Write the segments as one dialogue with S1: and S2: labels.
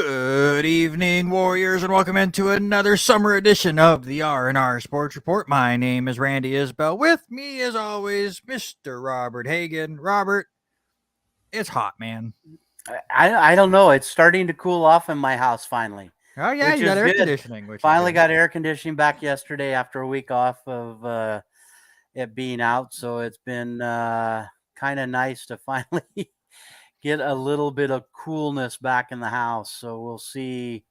S1: Good evening, Warriors, and welcome into another summer edition of the R&R Sports Report. My name is Randy Isbell. With me, as always, Mr. Robert Hagan. Robert, it's hot, man.
S2: I don't know. It's starting to cool off in my house finally,
S1: Oh, yeah,
S2: which
S1: you got
S2: is
S1: air
S2: good.
S1: conditioning, which is
S2: Finally
S1: good.
S2: got air conditioning back yesterday after a week off of it being out. So it's been kind of nice to finally get a little bit of coolness back in the house. So we'll see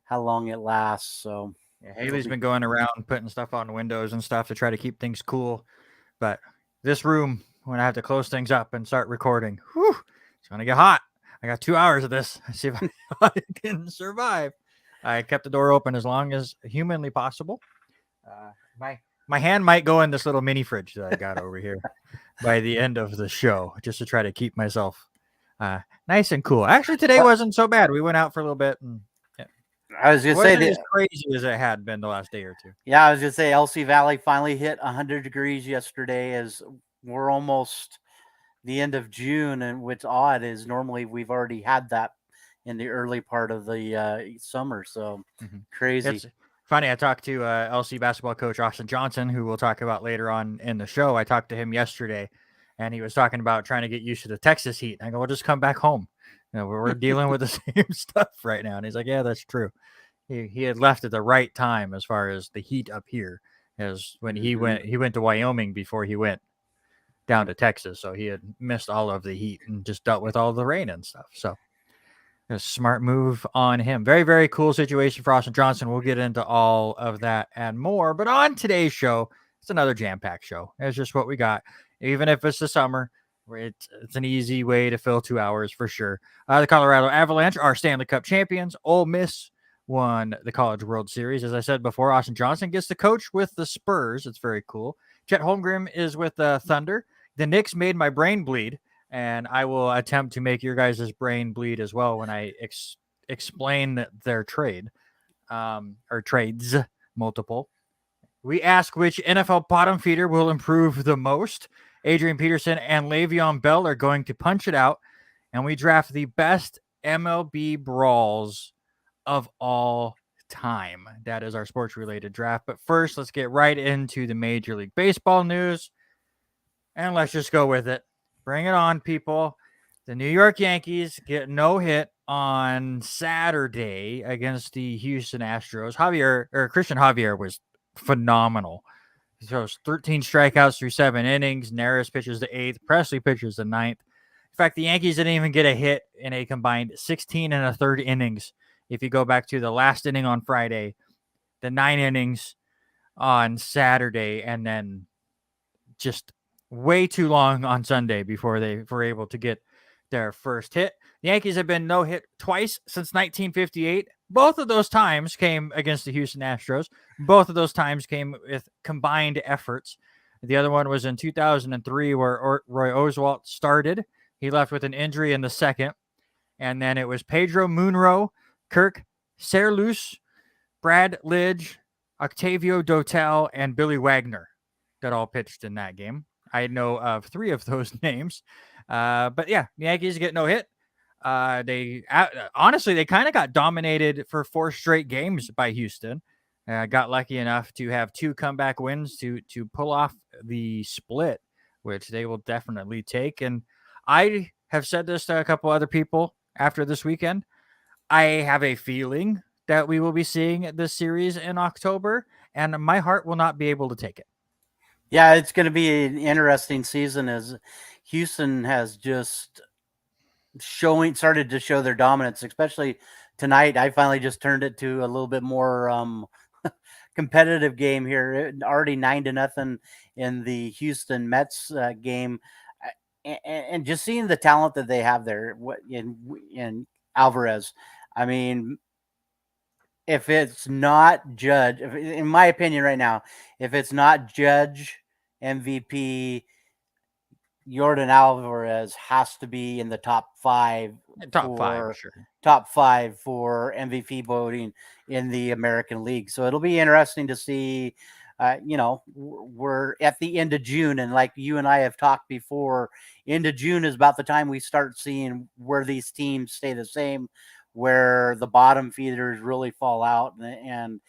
S2: how long it lasts. So
S1: Yeah, Haley's been going around putting stuff on the windows and stuff to try to keep things cool. But this room, when I have to close things up and start recording, it's going to get hot. I got 2 hours of this. See if I can survive. I kept the door open as long as humanly possible. My hand might go in this little mini fridge that I got over here by the end of the show, just to try to keep myself nice and cool. Actually, today wasn't so bad. We went out for a little bit, and
S2: I was gonna
S1: it wasn't
S2: say
S1: as crazy as it had been the last day or two.
S2: Yeah, I was gonna say LC Valley finally hit 100 degrees yesterday. As we're almost the end of June, and what's odd is normally we've already had that in the early part of the summer. So crazy.
S1: It's funny. I talked to LC basketball coach Austin Johnson, who we'll talk about later on in the show. I talked to him yesterday, and he was talking about trying to get used to the Texas heat. I go, "Well, just come back home. We're dealing with the same stuff right now." And he's like, "Yeah, that's true." He had left at the right time as far as the heat up here, as when he went to Wyoming before he went down to Texas, so he had missed all of the heat and just dealt with all the rain and stuff. So a smart move on him. Very, very cool situation for Austin Johnson. We'll get into all of that and more. But on today's show, it's another jam-packed show. It's just what we got. Even if it's the summer, it's an easy way to fill 2 hours for sure. The Colorado Avalanche are Stanley Cup champions. Ole Miss won the College World Series. As I said before, Austin Johnson gets to coach with the Spurs. It's very cool. Chet Holmgren is with the Thunder. The Knicks made my brain bleed, and I will attempt to make your guys' brain bleed as well when I explain their trade, or trades, multiple. We ask which NFL bottom feeder will improve the most. Adrian Peterson and Le'Veon Bell are going to punch it out, and we draft the best MLB brawls of all time. That is our sports-related draft. But first, let's get right into the Major League Baseball news, and let's just go with it. Bring it on, people. The New York Yankees get no hit on Saturday against the Houston Astros. Christian Javier was phenomenal. He throws 13 strikeouts through 7 innings. Neris pitches the 8th. Presley pitches the 9th. In fact, the Yankees didn't even get a hit in a combined 16 and a third innings. If you go back to the last inning on Friday, the 9 innings on Saturday, and then just way too long on Sunday before they were able to get their first hit. The Yankees have been no hit twice since 1958. Both of those times came against the Houston Astros. Both of those times came with combined efforts. The other one was in 2003 where Roy Oswalt started. He left with an injury in the second. And then it was Pedro Munro, Kirk Saarloos, Brad Lidge, Octavio Dotel, and Billy Wagner that all pitched in that game. I know of 3 of those names. But yeah, the Yankees get no hit. They kind of got dominated for 4 straight games by Houston. Got lucky enough to have 2 comeback wins to pull off the split, which they will definitely take. And I have said this to a couple other people after this weekend. I have a feeling that we will be seeing this series in October, and my heart will not be able to take it.
S2: Yeah, it's going to be an interesting season as Houston has just started to show their dominance, especially tonight. I finally just turned it to a little bit more competitive game here. Already 9-0 in the Houston Mets game, and just seeing the talent that they have there in Alvarez. I mean, if it's not Judge, in my opinion right now, if it's not Judge MVP, Jordan Alvarez has to be in the top 5. Top 5 for MVP voting in the American League. So it'll be interesting to see. We're at the end of June, and like you and I have talked before, end of June is about the time we start seeing where these teams stay the same, where the bottom feeders really fall out, and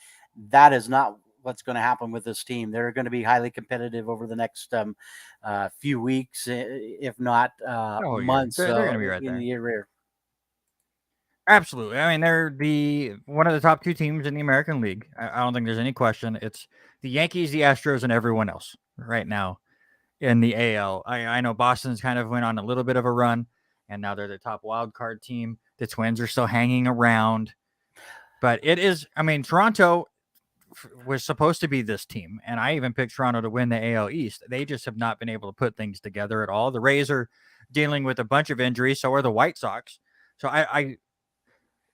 S2: that is not what's going to happen with this team. They're going to be highly competitive over the next few weeks, if not months.
S1: They're going to be right
S2: in
S1: there.
S2: the year.
S1: Absolutely. I mean, they're one of the top 2 teams in the American League. I don't think there's any question. It's the Yankees, the Astros, and everyone else right now in the AL. I know Boston's kind of went on a little bit of a run, and now they're the top wild card team. The Twins are still hanging around. But it is, I mean, Toronto was supposed to be this team, and I even picked Toronto to win the AL East. They just have not been able to put things together at all. The Rays are dealing with a bunch of injuries, so are the White Sox. So I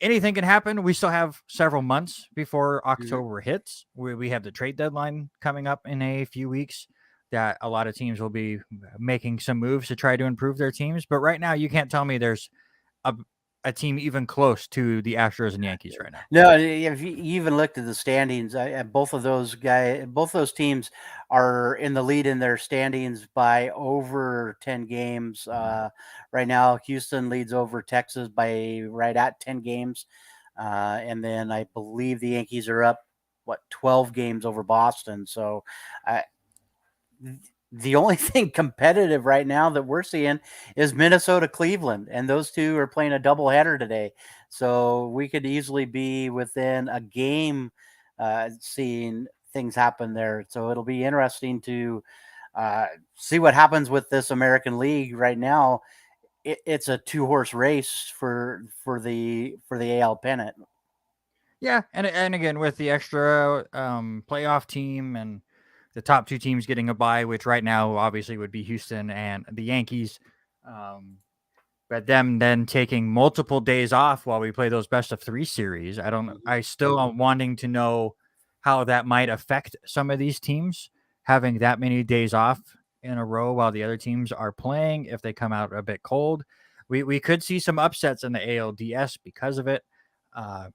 S1: anything can happen. We still have several months before October hits. We have the trade deadline coming up in a few weeks that a lot of teams will be making some moves to try to improve their teams. But right now, you can't tell me there's a team even close to the Astros and Yankees right now.
S2: No, if you even looked at the standings, both of those teams are in the lead in their standings by over 10 games. Right now, Houston leads over Texas by right at 10 games. And then I believe the Yankees are up, 12 games over Boston. So the only thing competitive right now that we're seeing is Minnesota, Cleveland, and those two are playing a doubleheader today. So we could easily be within a game seeing things happen there. So it'll be interesting to see what happens with this American League right now. It's a 2-horse race for the AL pennant.
S1: Yeah, and again with the extra playoff team and the top 2 teams getting a bye, which right now obviously would be Houston and the Yankees. But them then taking multiple days off while we play those best of 3 series. I still am wanting to know how that might affect some of these teams having that many days off in a row while the other teams are playing. If they come out a bit cold, we could see some upsets in the ALDS because of it.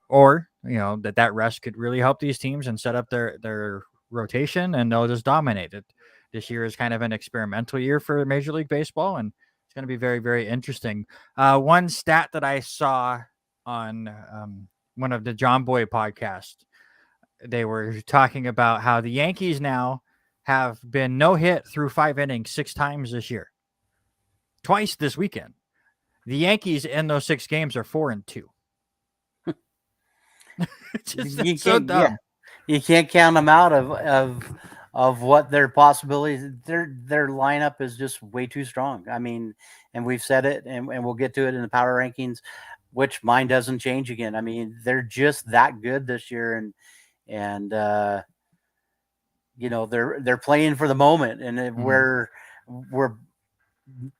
S1: Or, that rest could really help these teams and set up their rotation, and they'll just dominate it. This year is kind of an experimental year for Major League Baseball, and it's going to be very, very interesting. One stat that I saw on one of the John Boy podcasts, they were talking about how the Yankees now have been no hit through 5 innings 6 times this year. Twice this weekend. The Yankees in those 6 games are 4-2. It's so dumb.
S2: Yeah. You can't count them out of what their possibilities. Their lineup is just way too strong. I mean, and we've said it, and we'll get to it in the power rankings, which mine doesn't change again. I mean, they're just that good this year, and they're playing for the moment, and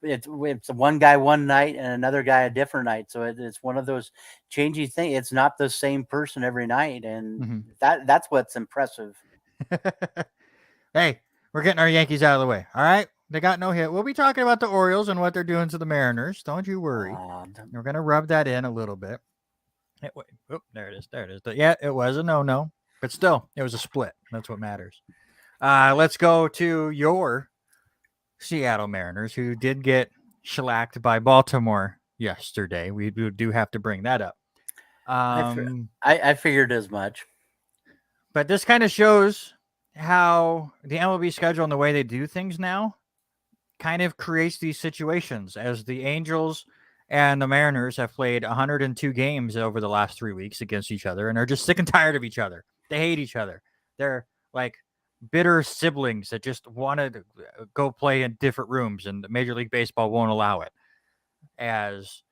S2: it's one guy one night and another guy a different night. So it's one of those changing things. It's not the same person every night. And that's what's impressive.
S1: Hey, we're getting our Yankees out of the way. All right. They got no hit. We'll be talking about the Orioles and what they're doing to the Mariners. Don't you worry. We're going to rub that in a little bit. There it is. Yeah, it was a no, but still, it was a split. That's what matters. Let's go to your Seattle Mariners, who did get shellacked by Baltimore yesterday. We do have to bring that up.
S2: I figured as much.
S1: But this kind of shows how the MLB schedule and the way they do things now kind of creates these situations, as the Angels and the Mariners have played 102 games over the last 3 weeks against each other and are just sick and tired of each other. They hate each other. They're like bitter siblings that just want to go play in different rooms, and Major League Baseball won't allow it. As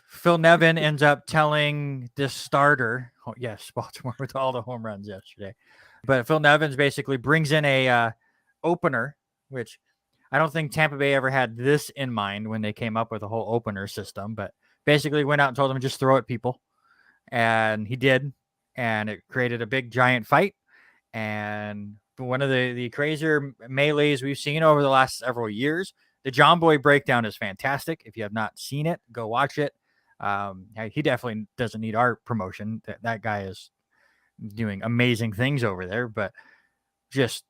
S1: Phil Nevin ends up telling this starter, yes, Baltimore with all the home runs yesterday, but Phil Nevins basically brings in a opener, which I don't think Tampa Bay ever had this in mind when they came up with a whole opener system, but basically went out and told him just throw at people, and he did, and it created a big giant fight. And one of the crazier melees we've seen over the last several years. The John Boy breakdown is fantastic. If you have not seen it, go watch it. He definitely doesn't need our promotion. That guy is doing amazing things over there, but just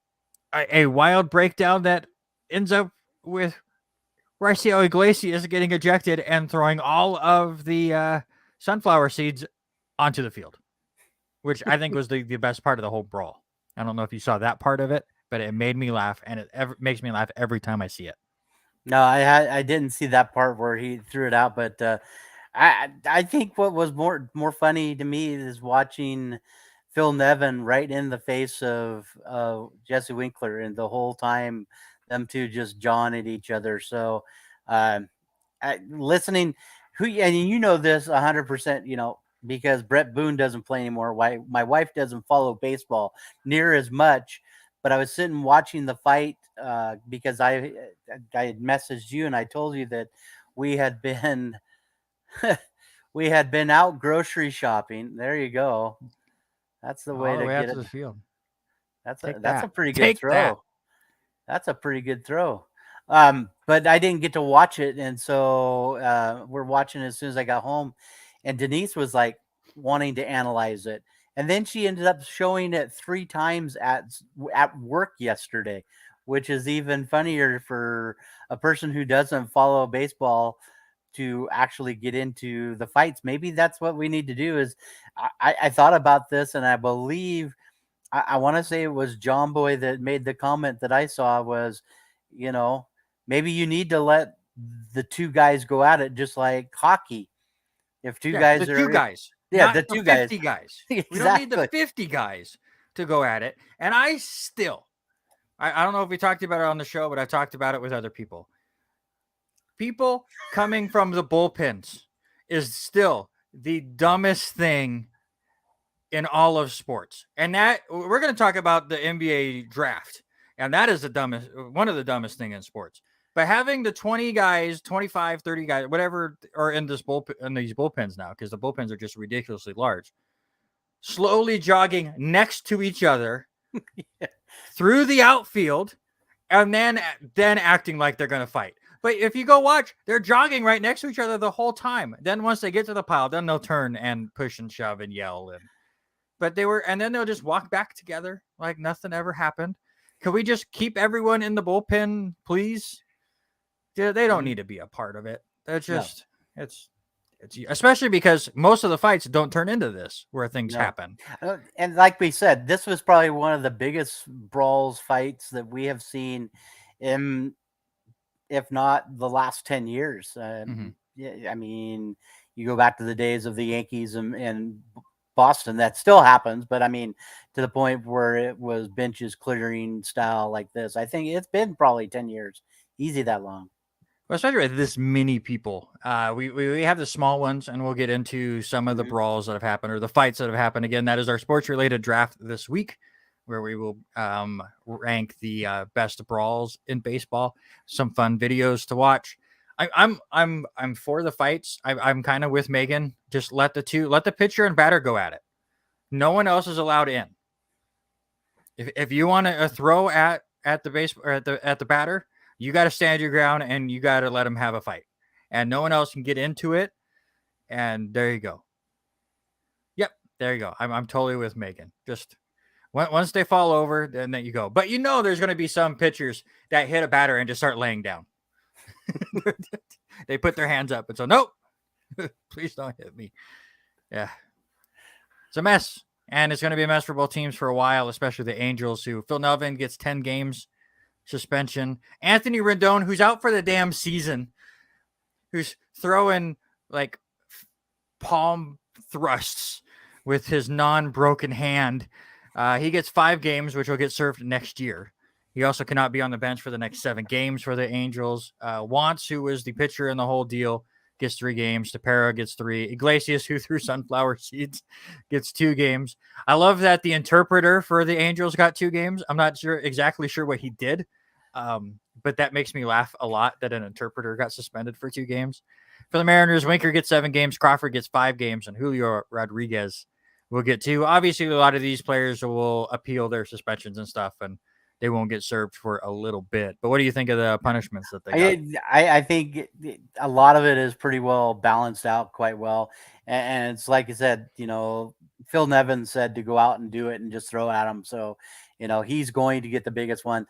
S1: a wild breakdown that ends up with Raisel Iglesias getting ejected and throwing all of the sunflower seeds onto the field, which I think was the best part of the whole brawl. I don't know if you saw that part of it, but it made me laugh, and it makes me laugh every time I see it.
S2: No, I didn't see that part where he threw it out, but I think what was more funny to me is watching Phil Nevin right in the face of Jesse Winkler, and the whole time them two just jawing at each other. So, um, listening, and you know this 100%, because Brett Boone doesn't play anymore. Why my wife doesn't follow baseball near as much, but I was sitting watching the fight because I had messaged you and I told you that we had been we had been out grocery shopping. There you go. That's the way
S1: All the
S2: to
S1: way out
S2: get
S1: to
S2: it.
S1: the field.
S2: That's
S1: Take
S2: a
S1: that.
S2: pretty good
S1: Take that.
S2: throw. That's a pretty good throw. But I didn't get to watch it, and so we're watching it as soon as I got home. And Denise was like wanting to analyze it, and then she ended up showing it 3 times at work yesterday, which is even funnier for a person who doesn't follow baseball to actually get into the fights. Maybe that's what we need to do. Is I thought about this, and I believe I want to say it was John Boy that made the comment that I saw was, you know, maybe you need to let the two guys go at it just like hockey. If two
S1: Yeah, the
S2: guys
S1: two
S2: are,
S1: guys,
S2: yeah,
S1: not
S2: the
S1: the
S2: two guys.
S1: 50 guys. We don't need the
S2: Exactly.
S1: 50 guys to go at it. And I don't know if we talked about it on the show, but I talked about it with other people. People coming from the bullpens is still the dumbest thing in all of sports. And that we're going to talk about the NBA draft. And that is one of the dumbest thing in sports. But having the 20 guys, 25, 30 guys, whatever are in these bullpens now, because the bullpens are just ridiculously large, slowly jogging next to each other through the outfield, and then acting like they're going to fight. But if you go watch, they're jogging right next to each other the whole time. Then once they get to the pile, then they'll turn and push and shove and yell. And then they'll just walk back together like nothing ever happened. Can we just keep everyone in the bullpen, please? They don't need to be a part of it. They're just, it's especially because most of the fights don't turn into this where things happen.
S2: And like we said, this was probably one of the biggest brawls fights that we have seen in, if not the last 10 years. Yeah, I mean, you go back to the days of the Yankees and Boston, that still happens, but I mean, to the point where it was benches clearing style like this, I think it's been probably 10 years, easy that long.
S1: Well, especially with this many people. We have the small ones, and we'll get into some of the brawls that have happened or the fights that have happened. Again, that is our sports-related draft this week, where we will rank the best brawls in baseball. Some fun videos to watch. I'm for the fights. I'm kind of with Megan. Just let the pitcher and batter go at it. No one else is allowed in. If you want to throw at the base or at the batter, you got to stand your ground and you got to let them have a fight, and no one else can get into it. And there you go. Yep, there you go. I'm totally with Megan. Just once they fall over, then you go. But there's going to be some pitchers that hit a batter and just start laying down. They put their hands up and so nope, please don't hit me. Yeah, it's a mess, and it's going to be a mess for both teams for a while, especially the Angels, who Phil Nevin gets 10 games suspension. Anthony Rendon, who's out for the damn season, who's throwing like palm thrusts with his non-broken hand. He gets 5 games, which will get served next year. He also cannot be on the bench for the next 7 games for the Angels. Wantz, who was the pitcher in the whole deal, gets 3 games. Tepera gets 3. Iglesias, who threw sunflower seeds, gets 2 games. I love that the interpreter for the Angels got 2 games. I'm not exactly sure what he did, but that makes me laugh a lot that an interpreter got suspended for 2 games. For the Mariners, Winker gets 7 games. Crawford gets 5 games. And Julio Rodriguez will get 2. Obviously, a lot of these players will appeal their suspensions and stuff, and they won't get served for a little bit. But what do you think of the punishments that they got?
S2: I think a lot of it is pretty well balanced out quite well. And it's like I said, Phil Nevin said to go out and do it and just throw at him. So, he's going to get the biggest one.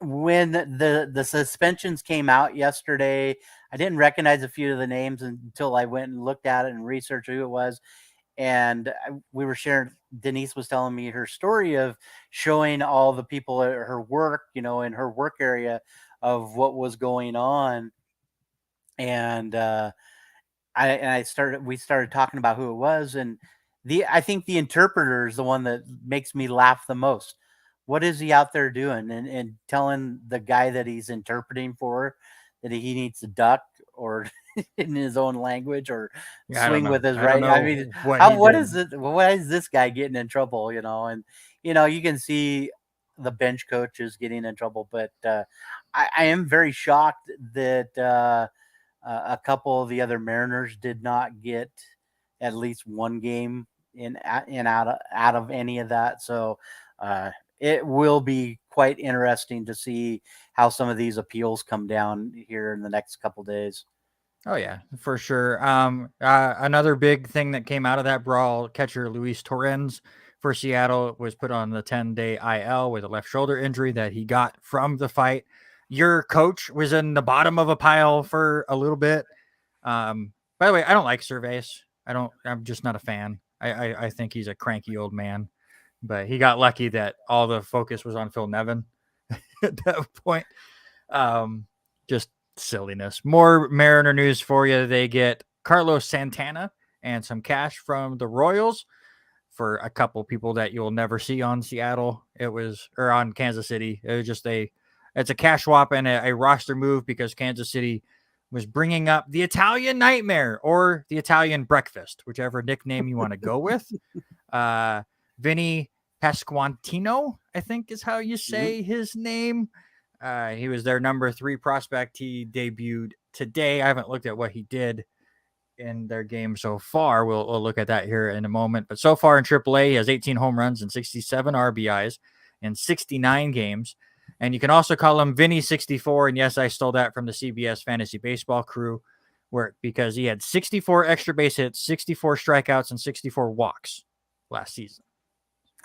S2: when the suspensions came out yesterday, I didn't recognize a few of the names until I went and looked at it and researched who it was. And we were sharing, Denise was telling me her story of showing all the people at her work, in her work area of what was going on. And we started talking about who it was. And I think the interpreter is the one that makes me laugh the most. What is he out there doing? And telling the guy that he's interpreting for that he needs to duck or in his own language or swing with his right. I mean, what is it? Why is this guy getting in trouble? And you can see the bench coaches getting in trouble, but I am very shocked that a couple of the other Mariners did not get at least one game in out of any of that. So it will be quite interesting to see how some of these appeals come down here in the next couple of days.
S1: Oh yeah, for sure. Another big thing that came out of that brawl, catcher Luis Torrens for Seattle was put on the 10-day IL with a left shoulder injury that he got from the fight. Your coach was in the bottom of a pile for a little bit. By the way, I don't like Cervais. I'm just not a fan. I think he's a cranky old man, but he got lucky that all the focus was on Phil Nevin at that point. Just silliness. More Mariner news for you. They get Carlos Santana and some cash from the Royals for a couple people that you'll never see on Seattle. Or on Kansas City. It was just it's a cash swap and a roster move because Kansas City was bringing up the Italian Nightmare or the Italian Breakfast, whichever nickname you want to go with. Vinnie Pasquantino, I think is how you say his name. He was their number 3 prospect. He debuted today. I haven't looked at what he did in their game so far. We'll look at that here in a moment. But so far in AAA, he has 18 home runs and 67 RBIs in 69 games. And you can also call him Vinny 64. And yes, I stole that from the CBS Fantasy Baseball crew because he had 64 extra base hits, 64 strikeouts, and 64 walks last season.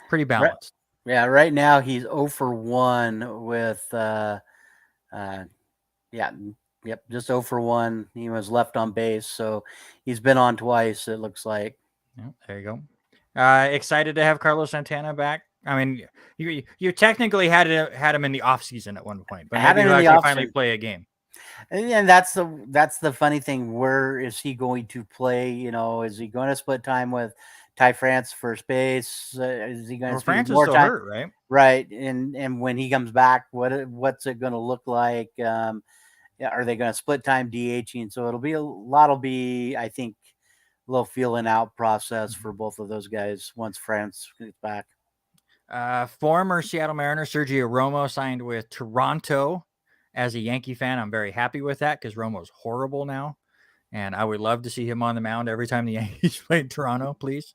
S1: Pretty balanced.
S2: Yeah, right now he's 0 for 1 with just 0 for 1. He was left on base, so he's been on twice, it looks like.
S1: Yeah, there you go. Excited to have Carlos Santana back. I mean, you technically had him in the offseason at one point, but maybe he'll actually finally play a game.
S2: And that's the funny thing. Where is he going to play? Is he going to split time with Ty France first base? Is he going to spend more time?
S1: Hurt, right?
S2: Right. And when he comes back, what's it going to look like? Are they going to split time DHing? So it'll be, I think, a little feeling out process for both of those guys once France gets back.
S1: Former Seattle Mariner Sergio Romo signed with Toronto. As a Yankee fan, I'm very happy with that because Romo's horrible now. And I would love to see him on the mound every time the Yankees play Toronto, please.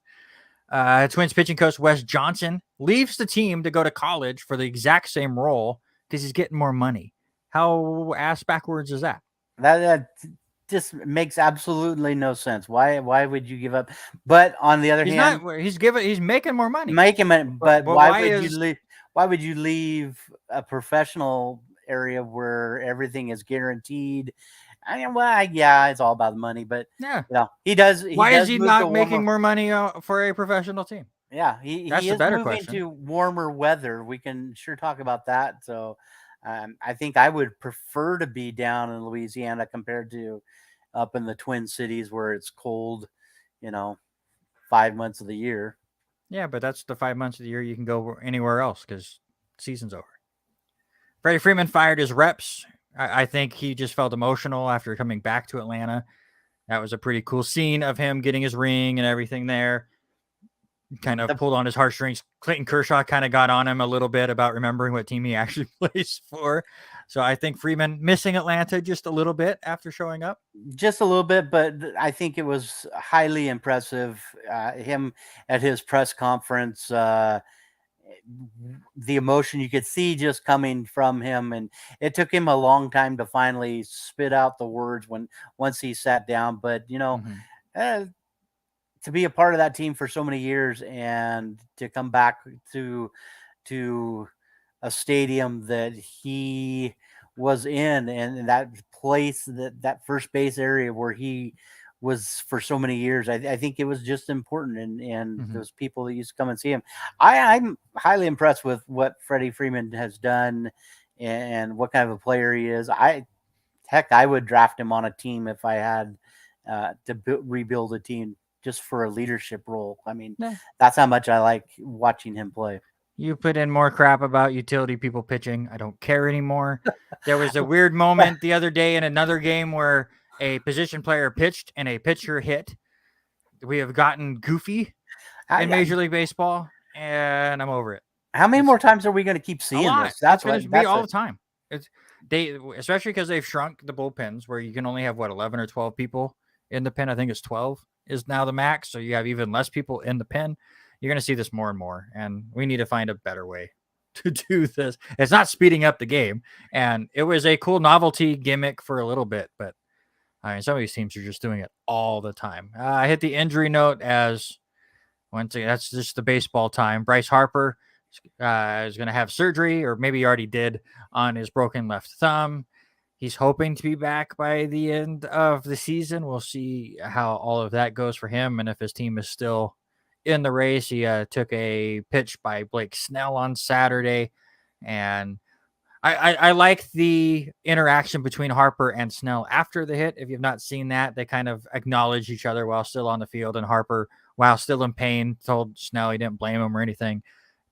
S1: Twins pitching coach Wes Johnson leaves the team to go to college for the exact same role because he's getting more money. How ass backwards is that?
S2: That just makes absolutely no sense. Why would you give up? But on the other hand,
S1: he's making more money.
S2: But why would you leave a professional area where everything is guaranteed? I mean, it's all about the money, but he does.
S1: Why is he not making more money for a professional team?
S2: Yeah, that's the better question. To warmer weather. We can sure talk about that. So, I think I would prefer to be down in Louisiana compared to up in the Twin Cities where it's cold, 5 months of the year.
S1: Yeah, but that's the 5 months of the year you can go anywhere else because season's over. Freddie Freeman fired his reps. I think he just felt emotional after coming back to Atlanta. That was a pretty cool scene of him getting his ring and everything there. Kind of pulled on his heartstrings. Clayton Kershaw kind of got on him a little bit about remembering what team he actually plays for. So I think Freeman missing Atlanta just a little bit after showing up.
S2: Just a little bit, but I think it was highly impressive. Him at his press conference, the emotion you could see just coming from him, and it took him a long time to finally spit out the words once he sat down. But to be a part of that team for so many years and to come back to a stadium that he was in, and that place, that first base area where he was for so many years. I think it was just important, and those people that used to come and see him. I'm highly impressed with what Freddie Freeman has done and what kind of a player he is. I would draft him on a team if I had to rebuild a team just for a leadership role. I mean, that's how much I like watching him play.
S1: You put in more crap about utility people pitching. I don't care anymore. There was a weird moment the other day in another game where a position player pitched and a pitcher hit. We have gotten goofy in Major League Baseball, and I'm over it.
S2: How many more times are we going to keep seeing this?
S1: That's going to be all the time. Especially because they've shrunk the bullpens where you can only have 11 or 12 people in the pen. I think it's 12 is now the max. So you have even less people in the pen. You're going to see this more and more, and we need to find a better way to do this. It's not speeding up the game, and it was a cool novelty gimmick for a little bit, but I mean, some of these teams are just doing it all the time. I hit the injury note as once again, that's just the baseball time. Bryce Harper is going to have surgery, or maybe he already did, on his broken left thumb. He's hoping to be back by the end of the season. We'll see how all of that goes for him, and if his team is still in the race. He took a pitch by Blake Snell on Saturday, and I like the interaction between Harper and Snell after the hit. If you've not seen that, they kind of acknowledge each other while still on the field, and Harper, while still in pain, told Snell he didn't blame him or anything.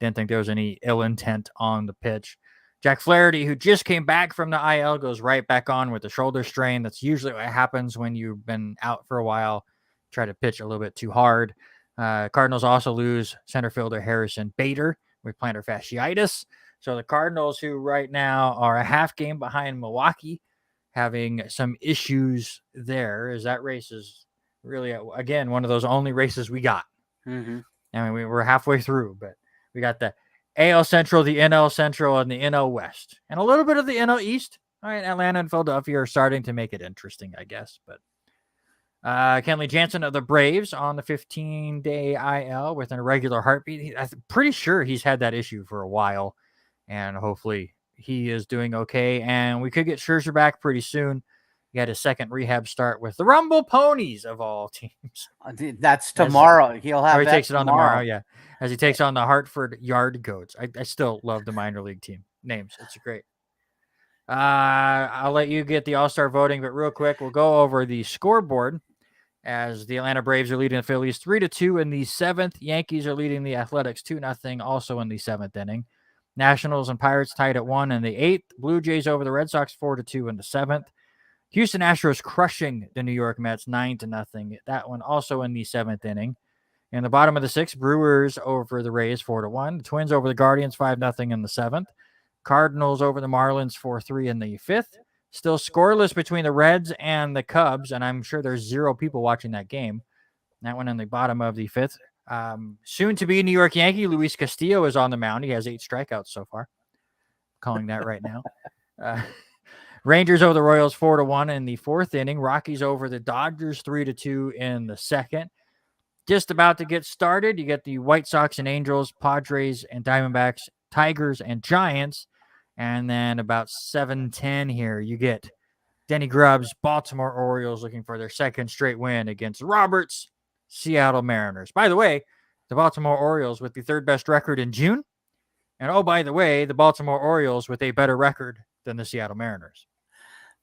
S1: Didn't think there was any ill intent on the pitch. Jack Flaherty, who just came back from the IL, goes right back on with the shoulder strain. That's usually what happens when you've been out for a while. Try to pitch a little bit too hard. Cardinals also lose center fielder Harrison Bader with plantar fasciitis. So the Cardinals, who right now are a half game behind Milwaukee, having some issues there, as that race is really, again, one of those only races we got.
S2: Mm-hmm.
S1: I mean, we're halfway through, but we got the AL Central, the NL Central, and the NL West, and a little bit of the NL East. All right, Atlanta and Philadelphia are starting to make it interesting, I guess, but Kenley Jansen of the Braves on the 15-day IL with an irregular heartbeat. I'm pretty sure he's had that issue for a while, and hopefully he is doing okay. And we could get Scherzer back pretty soon. He had his second rehab start with the Rumble Ponies of all teams.
S2: That's tomorrow. He'll have.
S1: He takes it on tomorrow. Yeah, as he takes on the Hartford Yard Goats. I still love the minor league team names. It's great. I'll let you get the All-Star voting, but real quick, we'll go over the scoreboard. As the Atlanta Braves are leading the Phillies 3-2 in the seventh. Yankees are leading the Athletics 2-0 also in the seventh inning. Nationals and Pirates tied at 1 in the eighth. Blue Jays over the Red Sox 4-2 in the seventh. Houston Astros crushing the New York Mets 9-0. That one also in the seventh inning. In the bottom of the sixth, Brewers over the Rays 4-1. The Twins over the Guardians 5-0 in the seventh. Cardinals over the Marlins 4-3 in the fifth. Still scoreless between the Reds and the Cubs, and I'm sure there's 0 people watching that game. That one in the bottom of the fifth. Soon to be New York Yankee, Luis Castillo is on the mound. He has 8 strikeouts so far. Calling that right now. Rangers over the Royals 4-1 in the fourth inning. Rockies over the Dodgers 3-2 in the second. Just about to get started. You get the White Sox and Angels, Padres and Diamondbacks, Tigers and Giants. And then about 7:10 here, you get Denny Grubb's Baltimore Orioles looking for their second straight win against Roberts' Seattle Mariners. By the way, the Baltimore Orioles with the third best record in June. And oh, by the way, the Baltimore Orioles with a better record than the Seattle Mariners.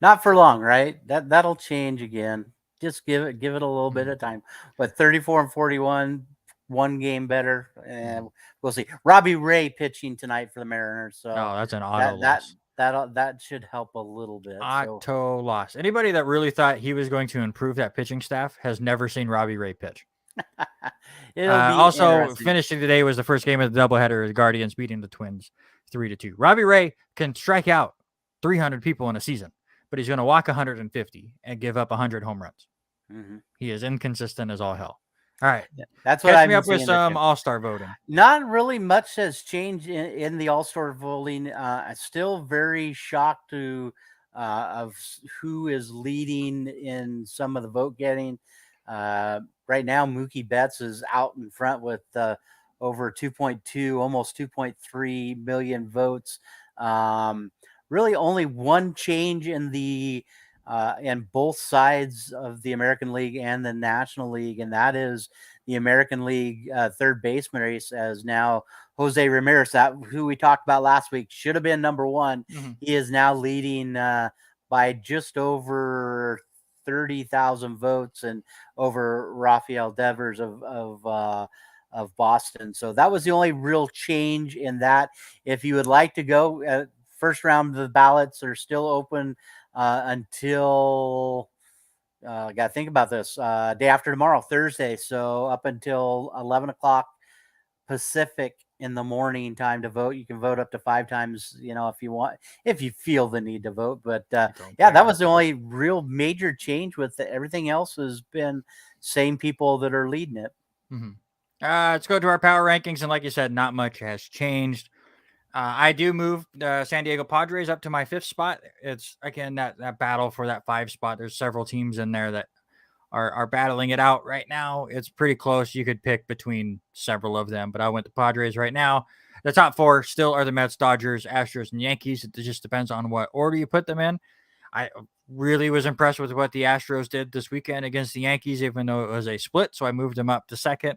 S2: Not for long, right? That'll change again. Just give it a little bit of time. But 34-41, one game better, and we'll see. Robbie Ray pitching tonight for the Mariners. So
S1: that's an auto loss.
S2: That should help a little bit.
S1: Auto loss. Anybody that really thought he was going to improve that pitching staff has never seen Robbie Ray pitch. Also, finishing today was the first game of the doubleheader. The Guardians beating the Twins 3-2. Robbie Ray can strike out 300 people in a season, but he's going to walk 150 and give up 100 home runs.
S2: Mm-hmm.
S1: He is inconsistent as all hell. All right.
S2: That's what
S1: Catch me up with some All-Star voting.
S2: Not really much has changed in the All-Star voting. Still very shocked of who is leading in some of the vote getting. Right now, Mookie Betts is out in front with over 2.2, almost 2.3 million votes. Really only one change in the in both sides of the American League and the National League, and that is the American League third baseman race, as now Jose Ramirez, that who we talked about last week, should have been number one.
S1: Mm-hmm.
S2: He is now leading by just over 30,000 votes and over Rafael Devers of Boston. So that was the only real change in that. If you would like to go, first round of the ballots are still open until I got to think about this, day after tomorrow, Thursday. So up until 11 o'clock Pacific in the morning time to vote. You can vote up to 5 times, if you want, if you feel the need to vote. But yeah, that was the only real major change with it. Everything else has been same people that are leading it.
S1: Mm-hmm. Let's go to our power rankings. And like you said, not much has changed. I do move the San Diego Padres up to my 5th spot. It's, again, that battle for that 5 spot. There's several teams in there that are battling it out right now. It's pretty close. You could pick between several of them, but I went to Padres right now. The top 4 still are the Mets, Dodgers, Astros, and Yankees. It just depends on what order you put them in. I really was impressed with what the Astros did this weekend against the Yankees, even though it was a split, so I moved them up to 2nd.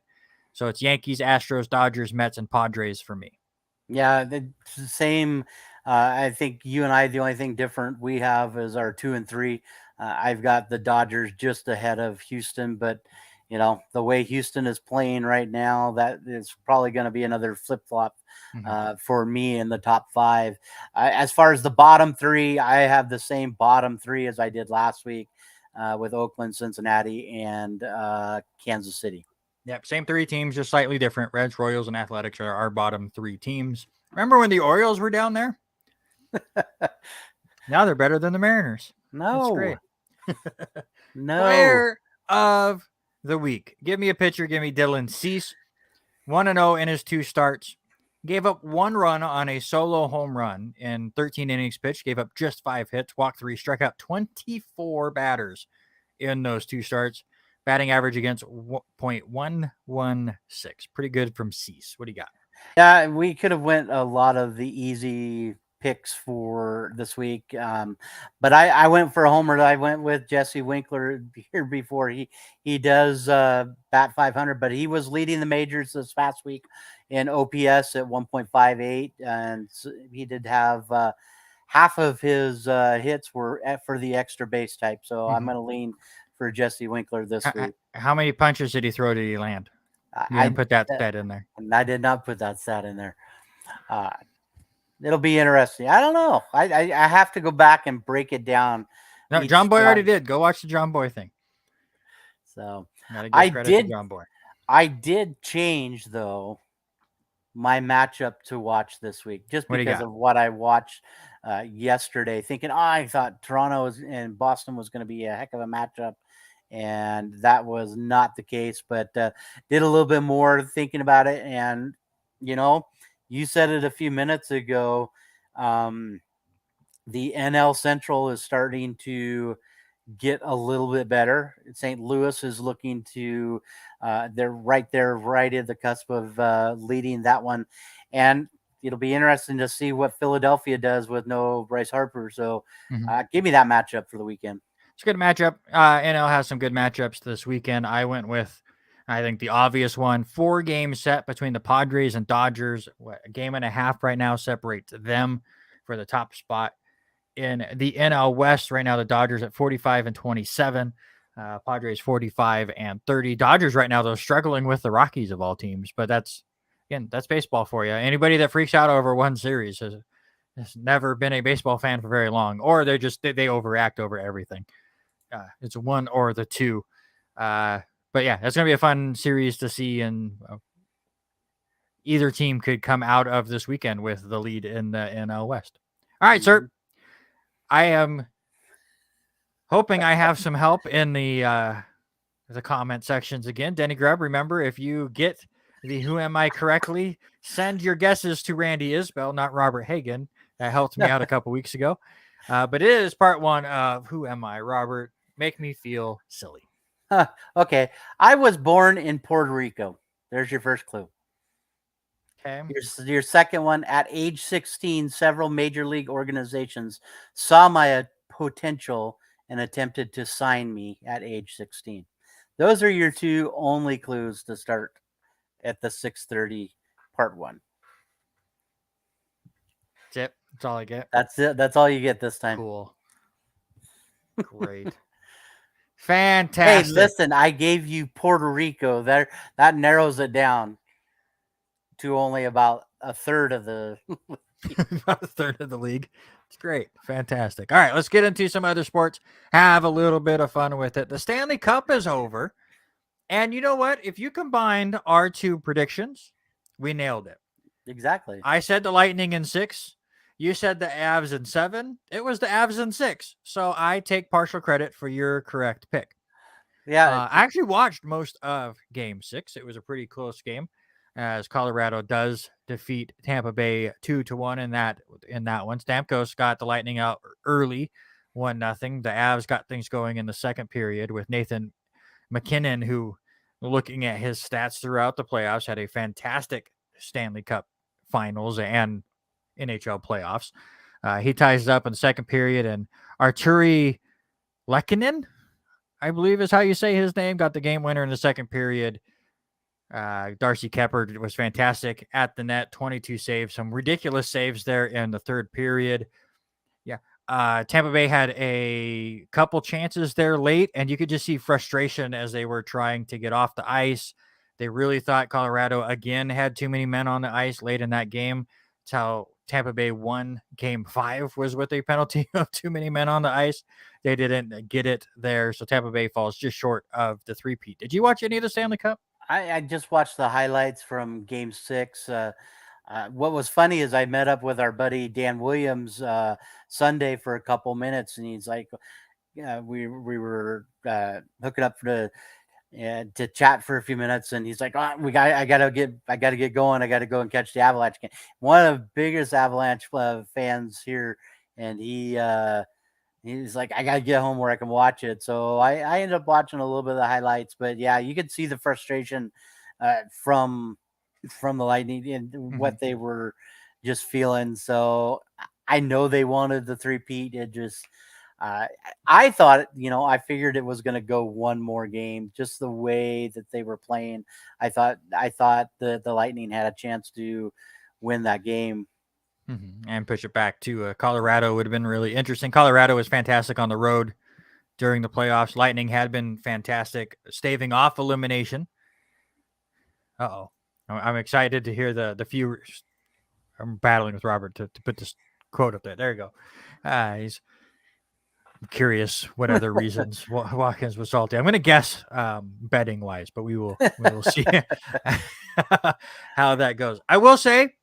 S1: So it's Yankees, Astros, Dodgers, Mets, and Padres for me.
S2: Yeah, the same. I think you and I, the only thing different we have is our 2 and 3. I've got the Dodgers just ahead of Houston, but the way Houston is playing right now, that is probably going to be another flip-flop for me in the top 5. As far as the bottom 3, I have the same bottom 3 as I did last week with Oakland, Cincinnati, and Kansas City.
S1: Yep, same 3 teams, just slightly different. Reds, Royals, and Athletics are our bottom 3 teams. Remember when the Orioles were down there? Now they're better than the Mariners.
S2: No.
S1: That's great.
S2: No.
S1: Player of the week. Give me a pitcher. Give me Dylan Cease. 1-0 in his 2 starts. Gave up 1 run on a solo home run in 13 innings pitched. Gave up just 5 hits. Walked 3. Struck out 24 batters in those 2 starts. Batting average against 0.116. Pretty good from Cease. What do you got?
S2: Yeah, we could have went a lot of the easy picks for this week, but I went for a homer. I went with Jesse Winkler here before. He does bat 500, but he was leading the majors this past week in OPS at 1.58, and he did have half of his hits were for the extra base type. So I'm going to lean for Jesse Winkler this week.
S1: How many punches did he throw? Did he land? I didn't put that stat in there.
S2: I did not put that stat in there. It'll be interesting. I don't know. I have to go back and break it down.
S1: No, John Boy already did. Go watch the John Boy thing.
S2: So
S1: I did. John Boy.
S2: I did change though my matchup to watch this week just because of what I watched yesterday. Thinking, I thought Toronto and Boston was going to be a heck of a matchup. And that was not the case, but did a little bit more thinking about it. And, you said it a few minutes ago. The NL Central is starting to get a little bit better. St. Louis is looking to, they're right there, right at the cusp of leading that one. And it'll be interesting to see what Philadelphia does with no Bryce Harper. So give me that matchup for the weekend.
S1: It's a good matchup. NL has some good matchups this weekend. I went with, I think, the obvious one. 4-game set between the Padres and Dodgers. A game and a half right now separates them for the top spot. In the NL West right now, the Dodgers at 45-27. Padres 45-30. Dodgers right now, though, struggling with the Rockies of all teams. But that's baseball for you. Anybody that freaks out over one series has never been a baseball fan for very long. Or they overreact over everything. It's one or the two. But yeah, that's going to be a fun series to see. And either team could come out of this weekend with the lead in the NL West. All right, sir. I am hoping I have some help in the comment sections again. Denny Grubb, remember, if you get the Who Am I correctly, send your guesses to Randy Isbell, not Robert Hagan. That helped me out a couple weeks ago. But it is part 1 of Who Am I, Robert? Make me feel silly.
S2: Okay. I was born in Puerto Rico. There's your first clue.
S1: Okay.
S2: Your second one, at age 16, several major league organizations saw my potential and attempted to sign me at age 16. Those are your two only clues to start at the 6:30 part 1.
S1: That's it. That's all I get.
S2: That's it. That's all you get this time.
S1: Cool. Great.
S2: Hey,
S1: Fantastic.
S2: listen, I gave you Puerto Rico. That narrows it down to only about a third of the
S1: About a third of the league. It's great. Fantastic. All right, let's get into some other sports. Have a little bit of fun with it. The Stanley Cup is over. And you know what? If you combined our two predictions, we nailed it.
S2: Exactly.
S1: I said the Lightning in 6. You said the Avs in 7. It was the Avs in 6. So I take partial credit for your correct pick.
S2: Yeah.
S1: I actually watched most of Game 6. It was a pretty close game, as Colorado does defeat Tampa Bay 2-1 in that one. Stamkos got the Lightning out early, 1-0. The Avs got things going in the second period with Nathan McKinnon, who, looking at his stats throughout the playoffs, had a fantastic Stanley Cup Finals and NHL playoffs. He ties it up in the second period, and Arturi Lehkonen, I believe is how you say his name, got the game winner in the second period. Darcy Kepper was fantastic at the net, 22 saves, some ridiculous saves there in the third period. Yeah. Tampa Bay had a couple chances there late, and you could just see frustration as they were trying to get off the ice. They really thought Colorado again had too many men on the ice late in that game. It's how Tampa Bay won Game 5, was with a penalty of too many men on the ice. They didn't get it there, so Tampa Bay falls just short of the three-peat. Did you watch any of the Stanley Cup?
S2: I just watched the highlights from Game 6. What was funny is I met up with our buddy Dan Williams Sunday for a couple minutes, and he's like, we were hooking up to chat for a few minutes, and he's like, I gotta get going. I gotta go and catch the Avalanche game. One of the biggest Avalanche fans here, and he's like, I gotta get home where I can watch it. So I ended up watching a little bit of the highlights, but yeah, you could see the frustration from the Lightning and what they were just feeling. So I know they wanted the three-peat. It just I thought, I figured it was going to go one more game, just the way that they were playing. I thought the Lightning had a chance to win that game.
S1: And push it back to Colorado would have been really interesting. Colorado was fantastic on the road during the playoffs. Lightning had been fantastic staving off elimination. I'm excited to hear the few. I'm battling with Robert to put this quote up there. There you go. He's curious what other reasons Watkins was salty. I'm going to guess betting wise, but we will see how that goes. I will say,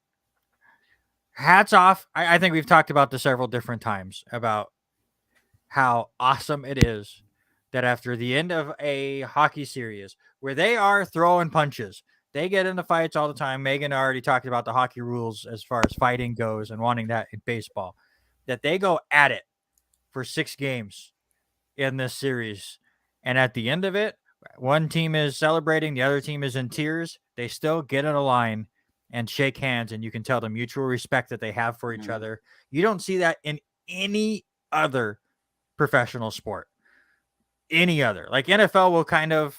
S1: hats off. I think we've talked about this several different times about how awesome it is that after the end of a hockey series where they are throwing punches, they get into fights all the time. Megan already talked about the hockey rules as far as fighting goes and wanting that in baseball, that they go at it for 6 games in this series. And at the end of it, one team is celebrating, the other team is in tears. They still get in a line and shake hands, and you can tell the mutual respect that they have for each other. You don't see that in any other professional sport. Any other. Like NFL will kind of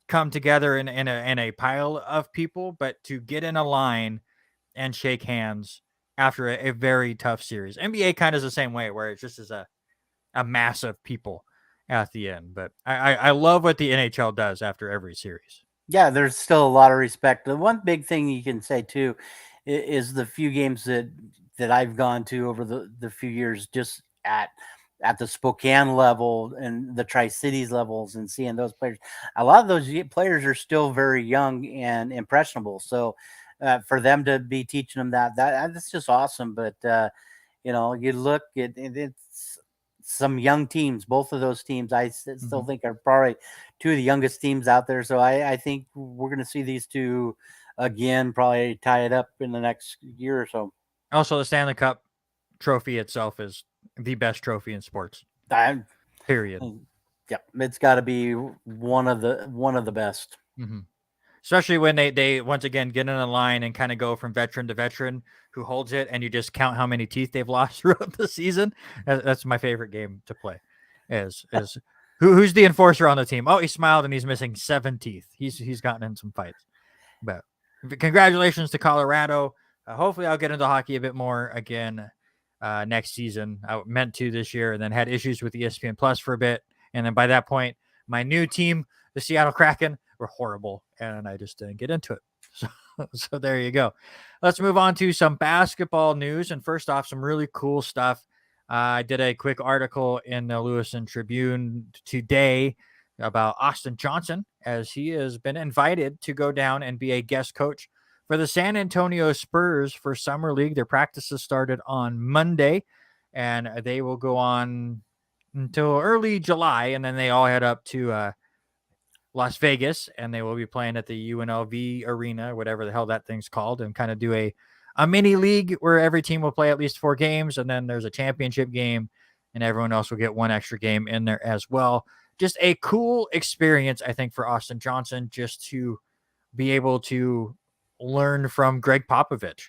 S1: come together in a pile of people, but to get in a line and shake hands after a very tough series. NBA kind of is the same way, where it just is a mass of people at the end. But I love what the NHL does after every series.
S2: Yeah, there's still a lot of respect. The one big thing you can say too is the few games that I've gone to over the few years, just at the Spokane level and the Tri-Cities levels, and seeing those players. A lot of those players are still very young and impressionable. So for them to be teaching them that's just awesome. But you look at it's some young teams. Both of those teams I still think are probably two of the youngest teams out there. So I think we're going to see these two again, probably tie it up in the next year or so.
S1: Also, the Stanley Cup Trophy itself is the best trophy in sports. Period.
S2: Yeah, it's got to be one of the best.
S1: especially when they once again get in a line and kind of go from veteran to veteran who holds it, and you just count how many teeth they've lost throughout the season. That's my favorite game to play. Is who's the enforcer on the team? Oh, he smiled and he's missing 7 teeth. He's gotten in some fights. But congratulations to Colorado. Hopefully, I'll get into hockey a bit more again next season. I meant to this year, and then had issues with ESPN Plus for a bit, and then by that point, my new team, the Seattle Kraken, were horrible, and I just didn't get into it. So there you go. Let's move on to some basketball news, and first off, some really cool stuff. I did a quick article in the Lewiston Tribune today about Austin Johnson, as he has been invited to go down and be a guest coach for the San Antonio Spurs for Summer League. Their practices started on Monday, and they will go on until early July, and then they all head up to Las Vegas, and they will be playing at the UNLV Arena, whatever the hell that thing's called, and kind of do a mini league where every team will play at least 4 games, and then there's a championship game, and everyone else will get 1 extra game in there as well. Just a cool experience, I think, for Austin Johnson, just to be able to learn from Greg Popovich.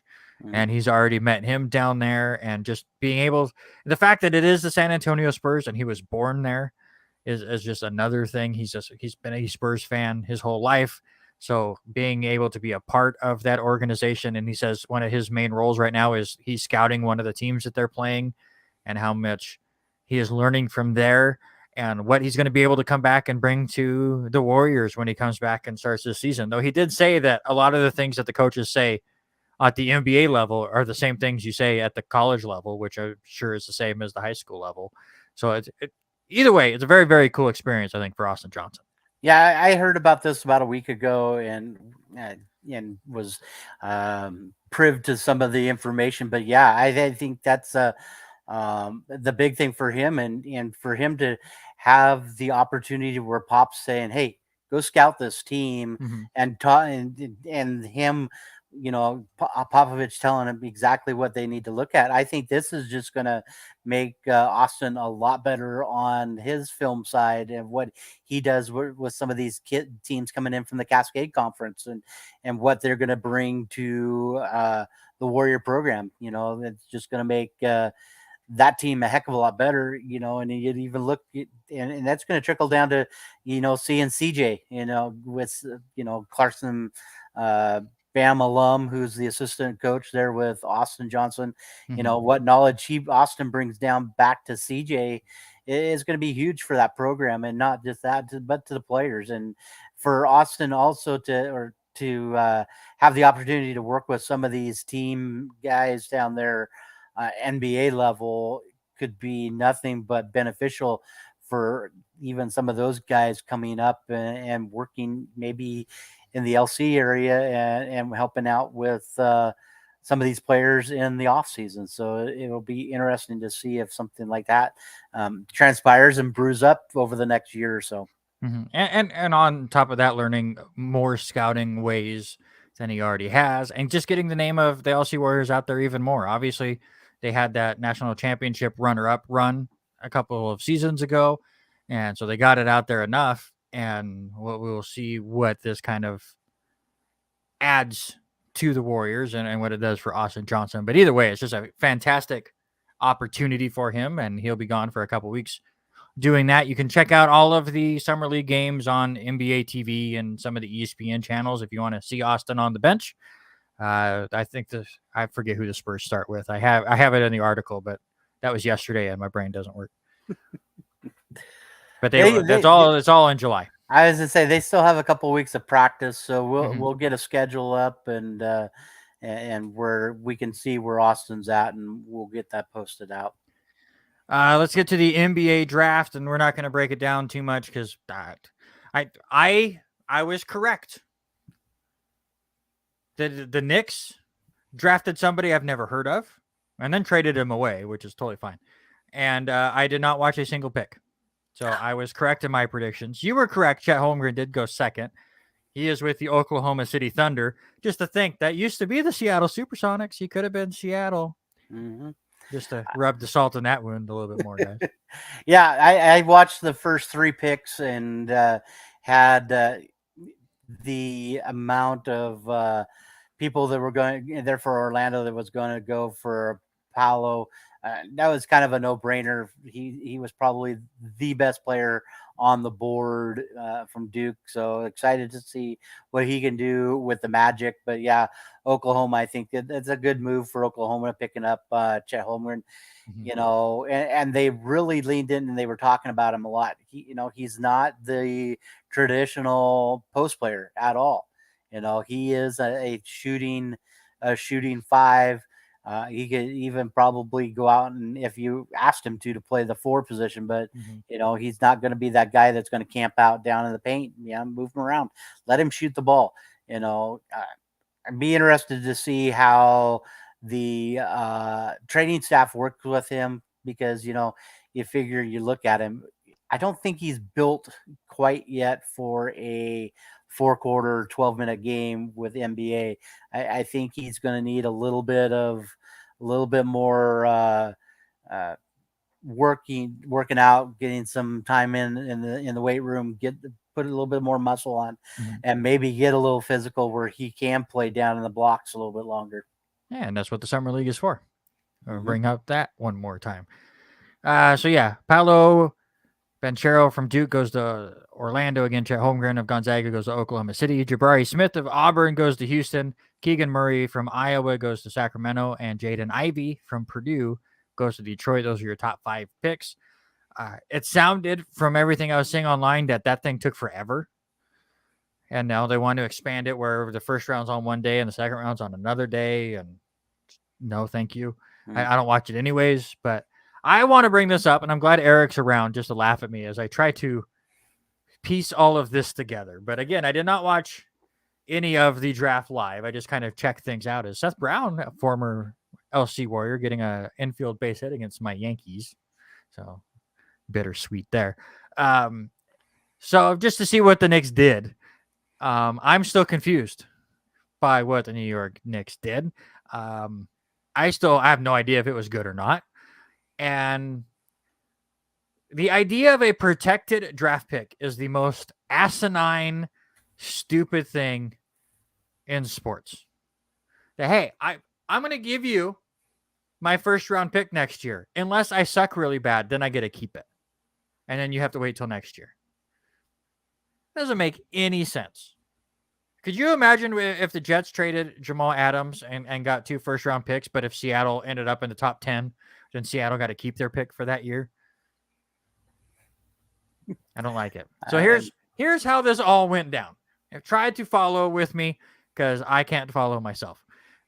S1: And he's already met him down there, and just being able, the fact that it is the San Antonio Spurs and he was born there is just another thing. He's been a Spurs fan his whole life. So being able to be a part of that organization, and he says one of his main roles right now is he's scouting one of the teams that they're playing, and how much he is learning from there, and what he's going to be able to come back and bring to the Warriors when he comes back and starts this season. Though he did say that a lot of the things that the coaches say at the NBA level are the same things you say at the college level, which I'm sure is the same as the high school level. So either way, it's a very, very cool experience, I think, for Austin Johnson.
S2: Yeah, I heard about this about a week ago, and was privy to some of the information. But yeah, I think that's the big thing for him, and for him to have the opportunity where Pop's saying, "Hey, go scout this team," and him, Popovich telling him exactly what they need to look at. I think this is just going to make Austin a lot better on his film side, and what he does with some of these teams coming in from the Cascade Conference, and what they're going to bring to the Warrior program. It's just going to make that team a heck of a lot better, and you'd even look, and that's going to trickle down to, seeing CJ, with, Clarkson, Bam alum, who's the assistant coach there with Austin Johnson. What knowledge Austin brings down back to CJ is going to be huge for that program, and not just that, but to the players, and for Austin also to have the opportunity to work with some of these team guys down there, NBA level, could be nothing but beneficial for even some of those guys coming up and working maybe in the LC area and helping out with some of these players in the off season. So it'll be interesting to see if something like that transpires and brews up over the next year or so.
S1: And on top of that, learning more scouting ways than he already has, and just getting the name of the LC Warriors out there even more. Obviously, they had that national championship runner-up run a couple of seasons ago, and so they got it out there enough. And we'll see what this kind of adds to the Warriors and what it does for Austin Johnson. But either way, it's just a fantastic opportunity for him, and he'll be gone for a couple weeks doing that. You can check out all of the Summer League games on NBA TV and some of the ESPN channels if you want to see Austin on the bench. I think I forget who the Spurs start with. I have it in the article, but that was yesterday and my brain doesn't work. But it's all in July.
S2: I was gonna say they still have a couple weeks of practice, so we'll get a schedule up and where we can see where Austin's at, and we'll get that posted out.
S1: Let's get to the NBA draft, and we're not going to break it down too much because I was correct. The Knicks drafted somebody I've never heard of, and then traded him away, which is totally fine. And I did not watch a single pick. So I was correct in my predictions. You were correct. Chet Holmgren did go second. He is with the Oklahoma City Thunder. Just to think, that used to be the Seattle Supersonics. He could have been Seattle. Just to rub the salt in that wound a little bit more, guys.
S2: Yeah, I watched the first 3 picks and had the amount of people that were going there for Orlando that was going to go for Paolo. That was kind of a no-brainer. He was probably the best player on the board from Duke. So excited to see what he can do with the Magic. But yeah, Oklahoma, I think that's a good move for Oklahoma picking up Chet Holmgren. And they really leaned in and they were talking about him a lot. He's not the traditional post player at all. He is a shooting five. He could even probably go out and if you asked him to play the 4 position, but he's not going to be that guy that's going to camp out down in the paint. Move him around, let him shoot the ball. I'd be interested to see how the training staff worked with him because you figure you look at him. I don't think he's built quite yet for a 4-quarter, 12-minute game with NBA. I think he's going to need a little bit more working out, getting some time in the weight room, put a little bit more muscle on, and maybe get a little physical where he can play down in the blocks a little bit longer.
S1: Yeah, and that's what the summer league is for. Bring up that one more time. Paolo Ventura from Duke goes to Orlando again. Chet Holmgren of Gonzaga goes to Oklahoma City. Jabari Smith of Auburn goes to Houston. Keegan Murray from Iowa goes to Sacramento. And Jaden Ivey from Purdue goes to Detroit. Those are your top 5 picks. It sounded from everything I was seeing online that thing took forever. And now they want to expand it where the first round's on one day and the second round's on another day. And no, thank you. I don't watch it anyways, but I want to bring this up, and I'm glad Eric's around just to laugh at me as I try to piece all of this together. But again, I did not watch any of the draft live. I just kind of checked things out as Seth Brown, a former LC Warrior, getting an infield base hit against my Yankees. So bittersweet there. So just to see what the Knicks did, I'm still confused by what the New York Knicks did. I have no idea if it was good or not. And the idea of a protected draft pick is the most asinine, stupid thing in sports. Hey, I'm going to give you my first round pick next year. Unless I suck really bad, then I get to keep it. And then you have to wait till next year. Doesn't make any sense. Could you imagine if the Jets traded Jamal Adams and got 2 first-round picks, but if Seattle ended up in the top 10, then Seattle got to keep their pick for that year? I don't like it. So here's how this all went down. I've tried to follow with me because I can't follow myself.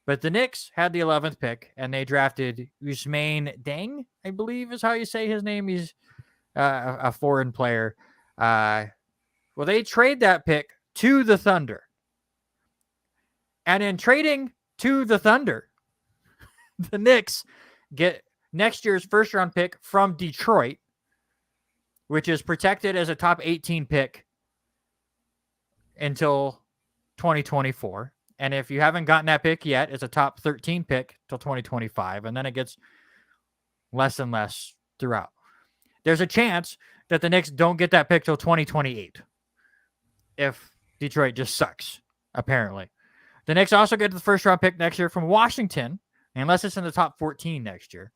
S1: But the Knicks had the 11th pick, and they drafted Ousmane Dieng, I believe is how you say his name. He's a foreign player. Well, they trade that pick to the Thunder. And in trading to the Thunder, the Knicks get next year's first-round pick from Detroit, which is protected as a top 18 pick until 2024. And if you haven't gotten that pick yet, it's a top 13 pick till 2025. And then it gets less and less throughout. There's a chance that the Knicks don't get that pick till 2028 if Detroit just sucks, apparently. The Knicks also get the first-round pick next year from Washington, unless it's in the top 14 next year.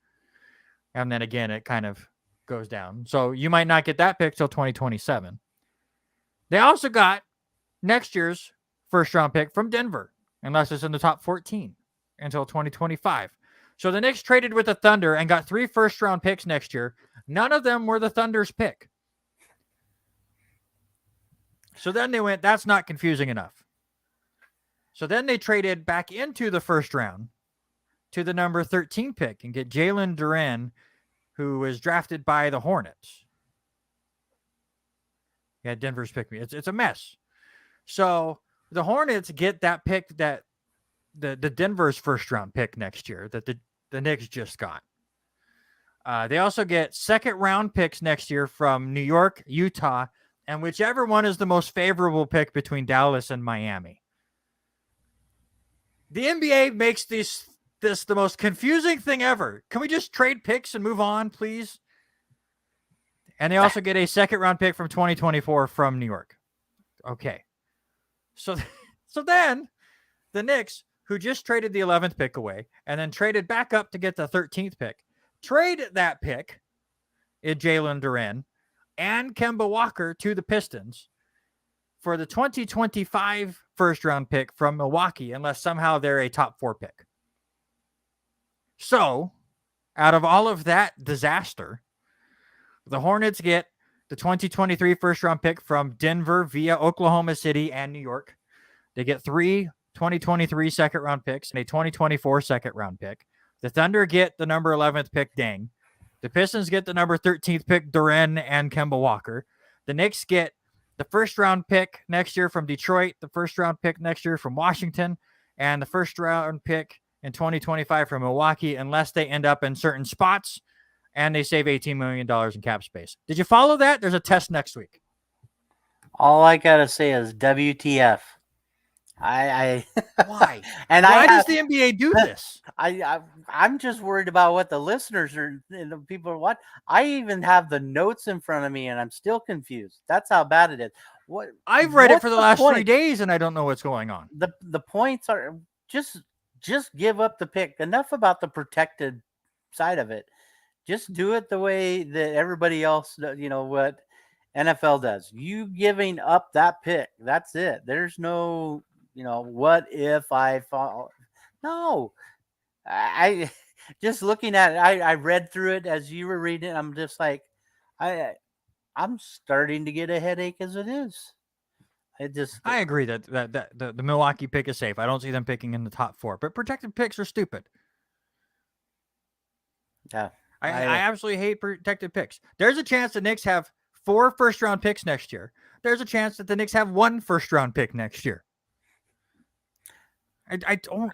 S1: And then again, it kind of goes down. So you might not get that pick till 2027. They also got next year's first-round pick from Denver, unless it's in the top 14 until 2025. So the Knicks traded with the Thunder and got 3 first-round picks next year. None of them were the Thunder's pick. So then they went, that's not confusing enough. So then they traded back into the first round to the number 13 pick and get Jalen Duren, who was drafted by the Hornets. Yeah, Denver's picked me. It's a mess. So the Hornets get that pick, that the Denver's first round pick next year that the Knicks just got. They also get second round picks next year from New York, Utah, and whichever one is the most favorable pick between Dallas and Miami. The NBA makes this the most confusing thing ever. Can we just trade picks and move on, please? And they also get a second round pick from 2024 from New York. Okay. So, so then the Knicks, who just traded the 11th pick away and then traded back up to get the 13th pick, trade that pick in Jalen Duren and Kemba Walker to the Pistons for the 2025 first round pick from Milwaukee, unless somehow they're a top 4 pick. So, out of all of that disaster, the Hornets get the 2023 first round pick from Denver via Oklahoma City and New York. They get 3 2023 second round picks and a 2024 second round pick. The Thunder get the number 11th pick, Dang. The Pistons get the number 13th pick, Duren and Kemba Walker. The Knicks get the first round pick next year from Detroit, the first round pick next year from Washington, and the first round pick in 2025 from Milwaukee, unless they end up in certain spots and they save $18 million in cap space. Did you follow that? There's a test next week.
S2: All I got to say is WTF. Why?
S1: And why does the NBA do this?
S2: I'm just worried about what the listeners are and the people are what. I even have the notes in front of me and I'm still confused. That's how bad it is.
S1: I've read it for the last 3 days and I don't know what's going on.
S2: The points are just give up the pick. Enough about the protected side of it. Just do it the way that everybody else, what NFL does. You giving up that pick. That's it. There's no, what if I fall? No. I just looking at it, I read through it as you were reading it. I'm just like, I'm starting to get a headache as it is.
S1: I agree that the Milwaukee pick is safe. I don't see them picking in the top 4, but protected picks are stupid.
S2: Yeah.
S1: I absolutely hate protected picks. There's a chance the Knicks have 4 first-round picks next year. There's a chance that the Knicks have 1 first-round pick next year. I don't.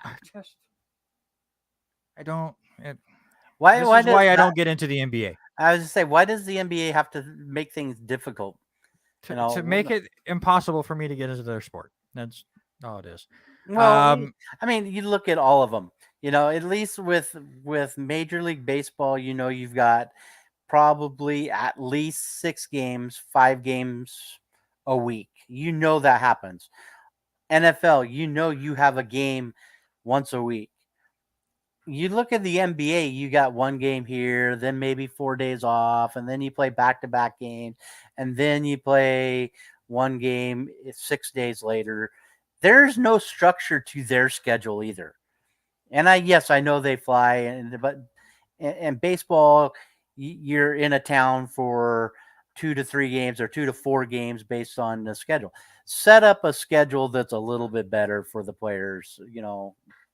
S1: Why I don't get into the NBA.
S2: I was going to say, why does the NBA have to make things difficult?
S1: To make it impossible for me to get into their sport. That's all it is.
S2: Well, I mean, you look at all of them. At least with Major League Baseball, you've got probably at least 6 games, 5 games a week. That happens. NFL, you have a game once a week. You look at the NBA, you got 1 game here, then maybe 4 days off, and then you play back-to-back games, and then you play 1 game 6 days later. There's no structure to their schedule either. And I know they fly, but baseball, you're in a town for 2 to 3 games or 2 to 4 games based on the schedule. Set up a schedule that's a little bit better for the players.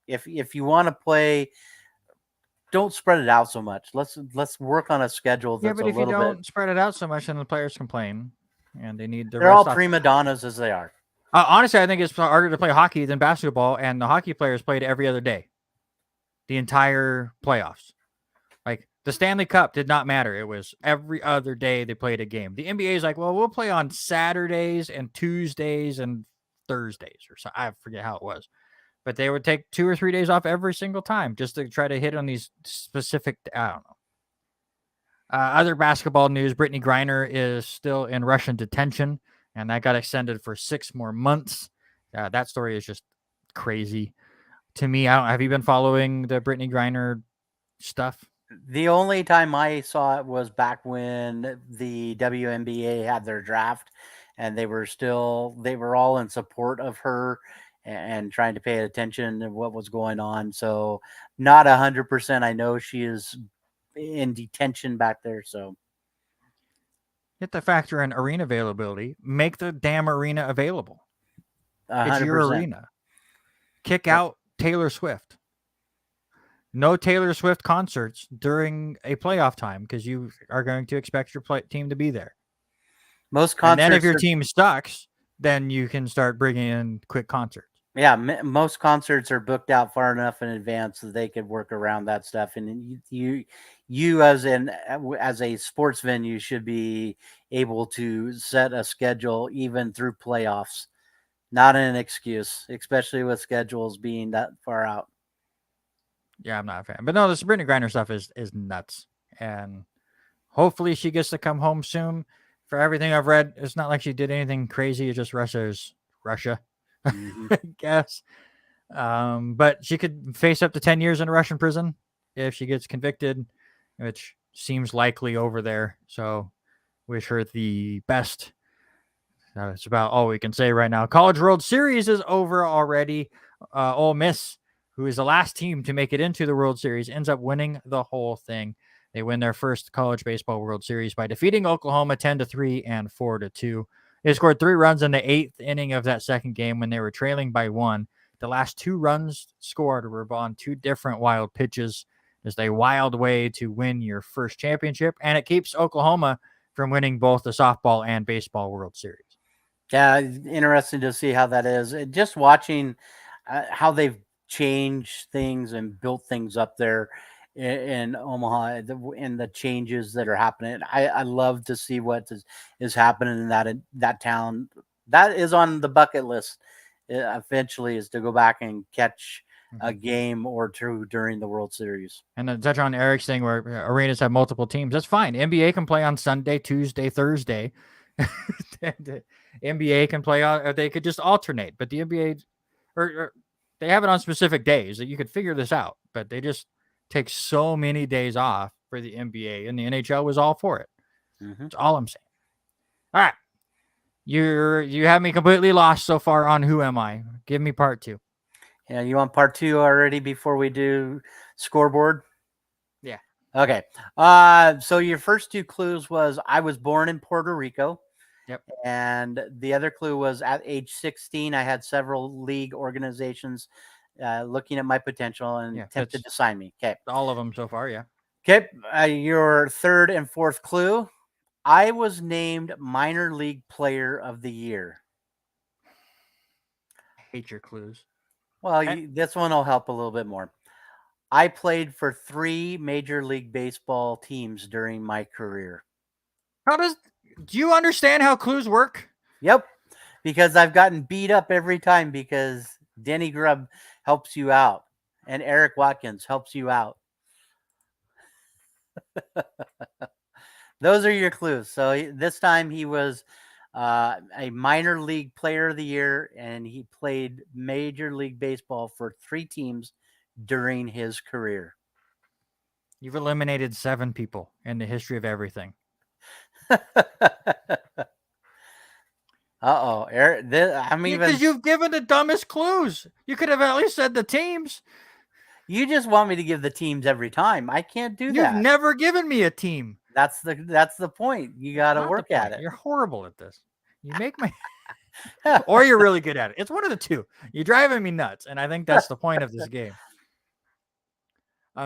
S2: If you want to play, don't spread it out so much. Let's work on a schedule that's
S1: but if you don't spread it out so much, then the players complain, and they need the.
S2: They're all prima donnas as they are.
S1: Honestly, I think it's harder to play hockey than basketball, and the hockey players played every other day, the entire playoffs. Like the Stanley Cup did not matter; it was every other day they played a game. The NBA is like, well, we'll play on Saturdays and Tuesdays and Thursdays, or so I forget how it was. But they would take 2 or 3 days off every single time just to try to hit on these specific, I don't know. Other basketball news, Brittany Griner is still in Russian detention, and that got extended for 6 more months. That story is just crazy to me. Have you been following the Brittany Griner stuff?
S2: The only time I saw it was back when the WNBA had their draft, and they were all in support of her and trying to pay attention to what was going on. So not 100%. I know she is in detention back there. So
S1: you have to factor in arena availability. Make the damn arena available. 100%. It's your arena. Kick out Taylor Swift. No Taylor Swift concerts during a playoff time because you are going to expect your team to be there.
S2: Most concerts.
S1: And then if your team sucks, then you can start bringing in quick concerts.
S2: Yeah, most concerts are booked out far enough in advance that they could work around that stuff. And you as a sports venue should be able to set a schedule even through playoffs. Not an excuse, especially with schedules being that far out.
S1: Yeah, I'm not a fan. But no, this Brittany Griner stuff is nuts. And hopefully she gets to come home soon. For everything I've read, it's not like she did anything crazy. It's just Russia.
S2: Mhm.
S1: I guess. But she could face up to 10 years in a Russian prison if she gets convicted, which seems likely over there. So wish her the best. That's about all we can say right now. College World Series is over already. Ole Miss, who is the last team to make it into the World Series, ends up winning the whole thing. They win their first college baseball World Series by defeating Oklahoma 10-3 and 4-2. They scored 3 runs in the 8th inning of that second game when they were trailing by 1. The last 2 runs scored were on 2 different wild pitches. It's a wild way to win your first championship, and it keeps Oklahoma from winning both the softball and baseball World Series.
S2: Yeah, interesting to see how that is. Just watching how they've changed things and built things up there in Omaha, and the changes that are happening. I love to see what is happening in that town. That is on the bucket list. Eventually, is to go back and catch a game or two during the World Series.
S1: And to touch on Eric's thing where arenas have multiple teams, that's fine. NBA can play on Sunday, Tuesday, Thursday. The NBA can play on, or they could just alternate. But the NBA, or they have it on specific days that you could figure this out. But they just take so many days off for the NBA, and the NHL was all for it. That's all I'm saying. All right, you have me completely lost so far on who am I? Give me part 2.
S2: Yeah, you want part 2 already before we do scoreboard?
S1: Yeah.
S2: Okay. So your first 2 clues was I was born in Puerto Rico.
S1: Yep.
S2: And the other clue was at age 16, I had several league organizations looking at my potential and attempted to sign me. Okay.
S1: All of them so far, yeah.
S2: Okay. Your third and fourth clue, I was named minor league player of the year.
S1: I hate your clues.
S2: Well, this one will help a little bit more. I played for 3 Major League Baseball teams during my career.
S1: Do you understand how clues work?
S2: Yep, because I've gotten beat up every time because Denny Grubb helps you out and Eric Watkins helps you out. Those are your clues. So this time he was a minor league player of the year, and he played Major League Baseball for 3 teams during his career.
S1: You've eliminated 7 people in the history of everything.
S2: Eric.
S1: Because you've given the dumbest clues. You could have at least said the teams.
S2: You just want me to give the teams every time. I can't do that.
S1: You've never given me a team.
S2: That's the point. You got to work at it.
S1: You're horrible at this. You make my or you're really good at it. It's one of the two. You're driving me nuts, and I think that's the point of this game. We'll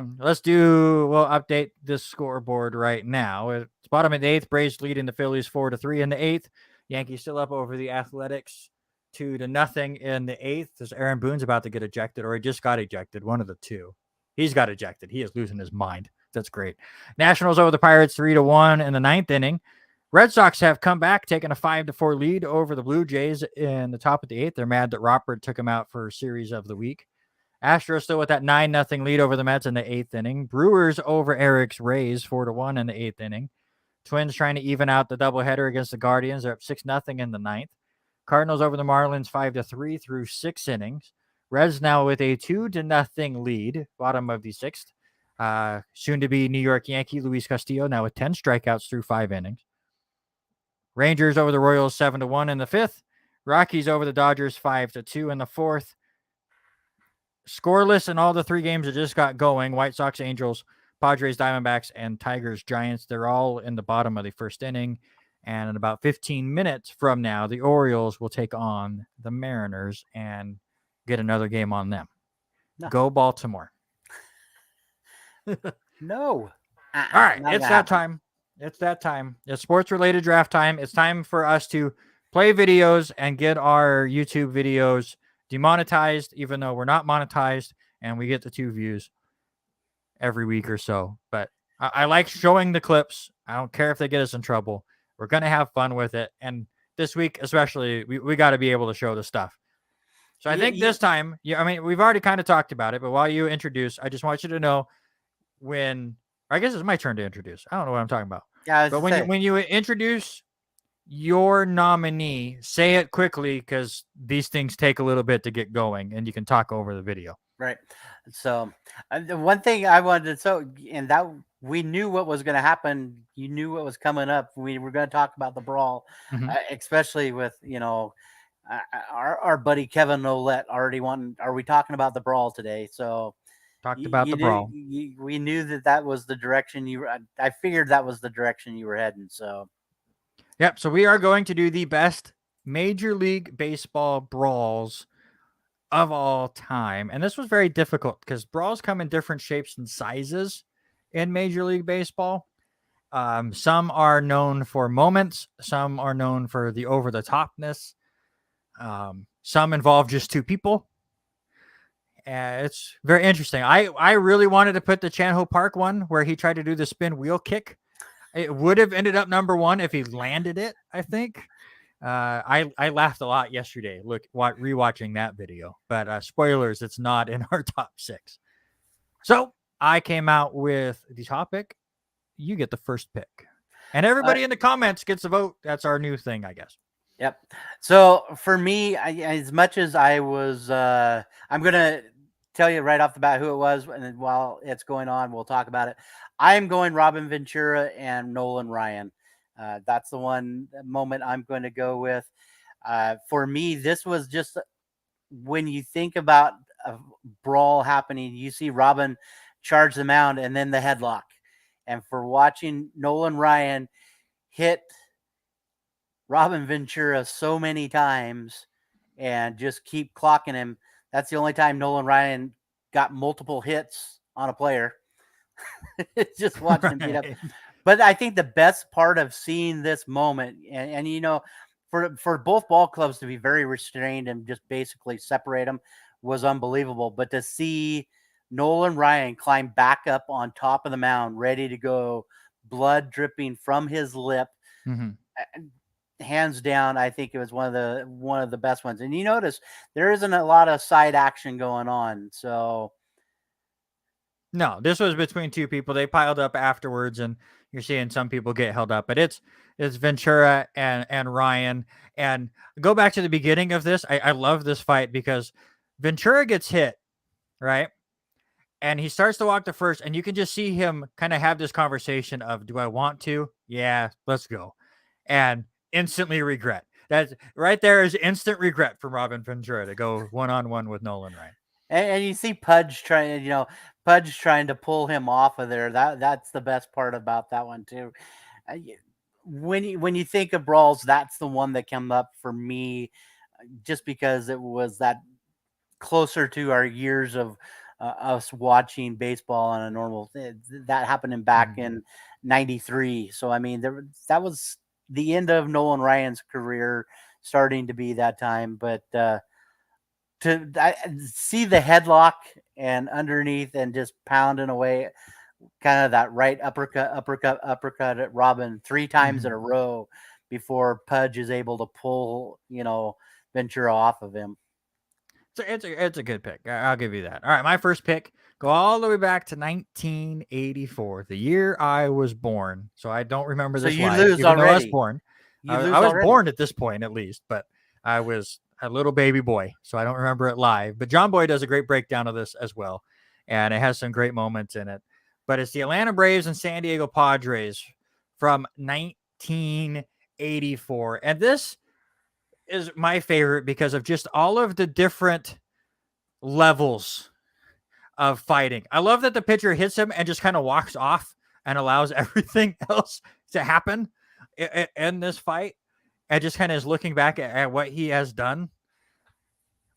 S1: update this scoreboard right now. It's bottom of the 8th. Braves leading the Phillies 4-3 in the 8th. Yankees still up over the Athletics 2-0 in the 8th. As Aaron Boone's about to get ejected, or he just got ejected. One of the two. He's got ejected. He is losing his mind. That's great. Nationals over the Pirates 3-1 in the 9th inning. Red Sox have come back, taking a 5-4 lead over the Blue Jays in the top of the 8th. They're mad that Robert took him out for Series of the Week. Astros still with that 9-0 lead over the Mets in the 8th inning. Brewers over Eric's Rays 4-1 in the 8th inning. Twins trying to even out the doubleheader against the Guardians. They're up 6-0 in the 9th. Cardinals over the Marlins 5-3 through 6 innings. Reds now with a 2-0 lead, bottom of the 6th. Soon to be New York Yankee Luis Castillo now with 10 strikeouts through 5 innings. Rangers over the Royals 7-1 in the 5th. Rockies over the Dodgers 5-2 in the 4th. Scoreless in all the 3 games that just got going. White Sox, Angels, Padres, Diamondbacks, and Tigers, Giants. They're all in the bottom of the 1st inning. And in about 15 minutes from now, the Orioles will take on the Mariners and get another game on them. No. Go Baltimore.
S2: No.
S1: All right, it's that time. It's that time. It's sports-related draft time. It's time for us to play videos and get our YouTube videos demonetized, even though we're not monetized, and we get the 2 views every week or so. But I like showing the clips. I don't care if they get us in trouble. We're going to have fun with it. And this week, especially, we got to be able to show the stuff. So I think this time, we've already kind of talked about it, but while you introduce, I just want you to know I guess it's my turn to introduce. I don't know what I'm talking about.
S2: Yeah,
S1: but when you introduce your nominee. Say it quickly because these things take a little bit to get going, and you can talk over the video.
S2: Right. So the one thing I wanted to and that we knew what was going to happen. You knew what was coming up. We were going to talk about the brawl,
S1: Mhm.
S2: especially with our buddy Kevin Nolet already wanting. Are we talking about the brawl today? So
S1: Talked about the brawl.
S2: we knew that was the direction you. I figured that was the direction you were heading. So
S1: Yep. So we are going to do the best Major League Baseball brawls of all time. And this was very difficult because brawls come in different shapes and sizes in Major League Baseball. Some are known for moments, some are known for the over the topness. Some involve just two people. It's very interesting. I really wanted to put the Chan Ho Park one where he tried to do the spin wheel kick. It would have ended up number one if he landed it, I think. I laughed a lot yesterday rewatching that video, but spoilers, it's not in our top 6. So I came out with the topic. You get the first pick, and everybody in the comments gets a vote. That's our new thing, I guess.
S2: Yep. So for me, as much as I was, I'm gonna tell you right off the bat who it was, and then while it's going on, we'll talk about it. I am going Robin Ventura and Nolan Ryan. That's the one moment I'm going to go with. For me, this was just when you think about a brawl happening, you see Robin charge the mound and then the headlock. And for watching Nolan Ryan hit Robin Ventura so many times and just keep clocking him, that's the only time Nolan Ryan got multiple hits on a player. It's just watching him beat up. But I think the best part of seeing this moment, and for both ball clubs to be very restrained and just basically separate them was unbelievable. But to see Nolan Ryan climb back up on top of the mound, ready to go, blood dripping from his lip, hands down, I think it was one of the best ones. And you notice there isn't a lot of side action going on. So
S1: no, this was between two people. They piled up afterwards, and you're seeing some people get held up. But it's Ventura and Ryan. And go back to the beginning of this. I love this fight because Ventura gets hit, right? And he starts to walk to first, and you can just see him kind of have this conversation of, do I want to? Yeah, let's go. And instantly regret. That's right there is instant regret from Robin Ventura to go one-on-one with Nolan Ryan.
S2: And you see Pudge trying to pull him off of there. That's the best part about that one too. When you think of brawls, that's the one that came up for me, just because it was that closer to our years of us watching baseball on a normal. That happened back in '93. So I mean, that was the end of Nolan Ryan's career, starting to be that time, but. To see the headlock and underneath and just pounding away, kind of that right uppercut at Robin 3 times in a row before Pudge is able to pull, Ventura off of him.
S1: So it's a good pick. I'll give you that. All right, my first pick, go all the way back to 1984, the year I was born. So I don't remember this.
S2: So you lose already.
S1: I was born. I was born at this point, at least, but I was a little baby boy, so I don't remember it live. But John Boy does a great breakdown of this as well, and it has some great moments in it. But it's the Atlanta Braves and San Diego Padres from 1984. And this is my favorite because of just all of the different levels of fighting. I love that the pitcher hits him and just kind of walks off and allows everything else to happen in this fight. And just kind of is looking back at what he has done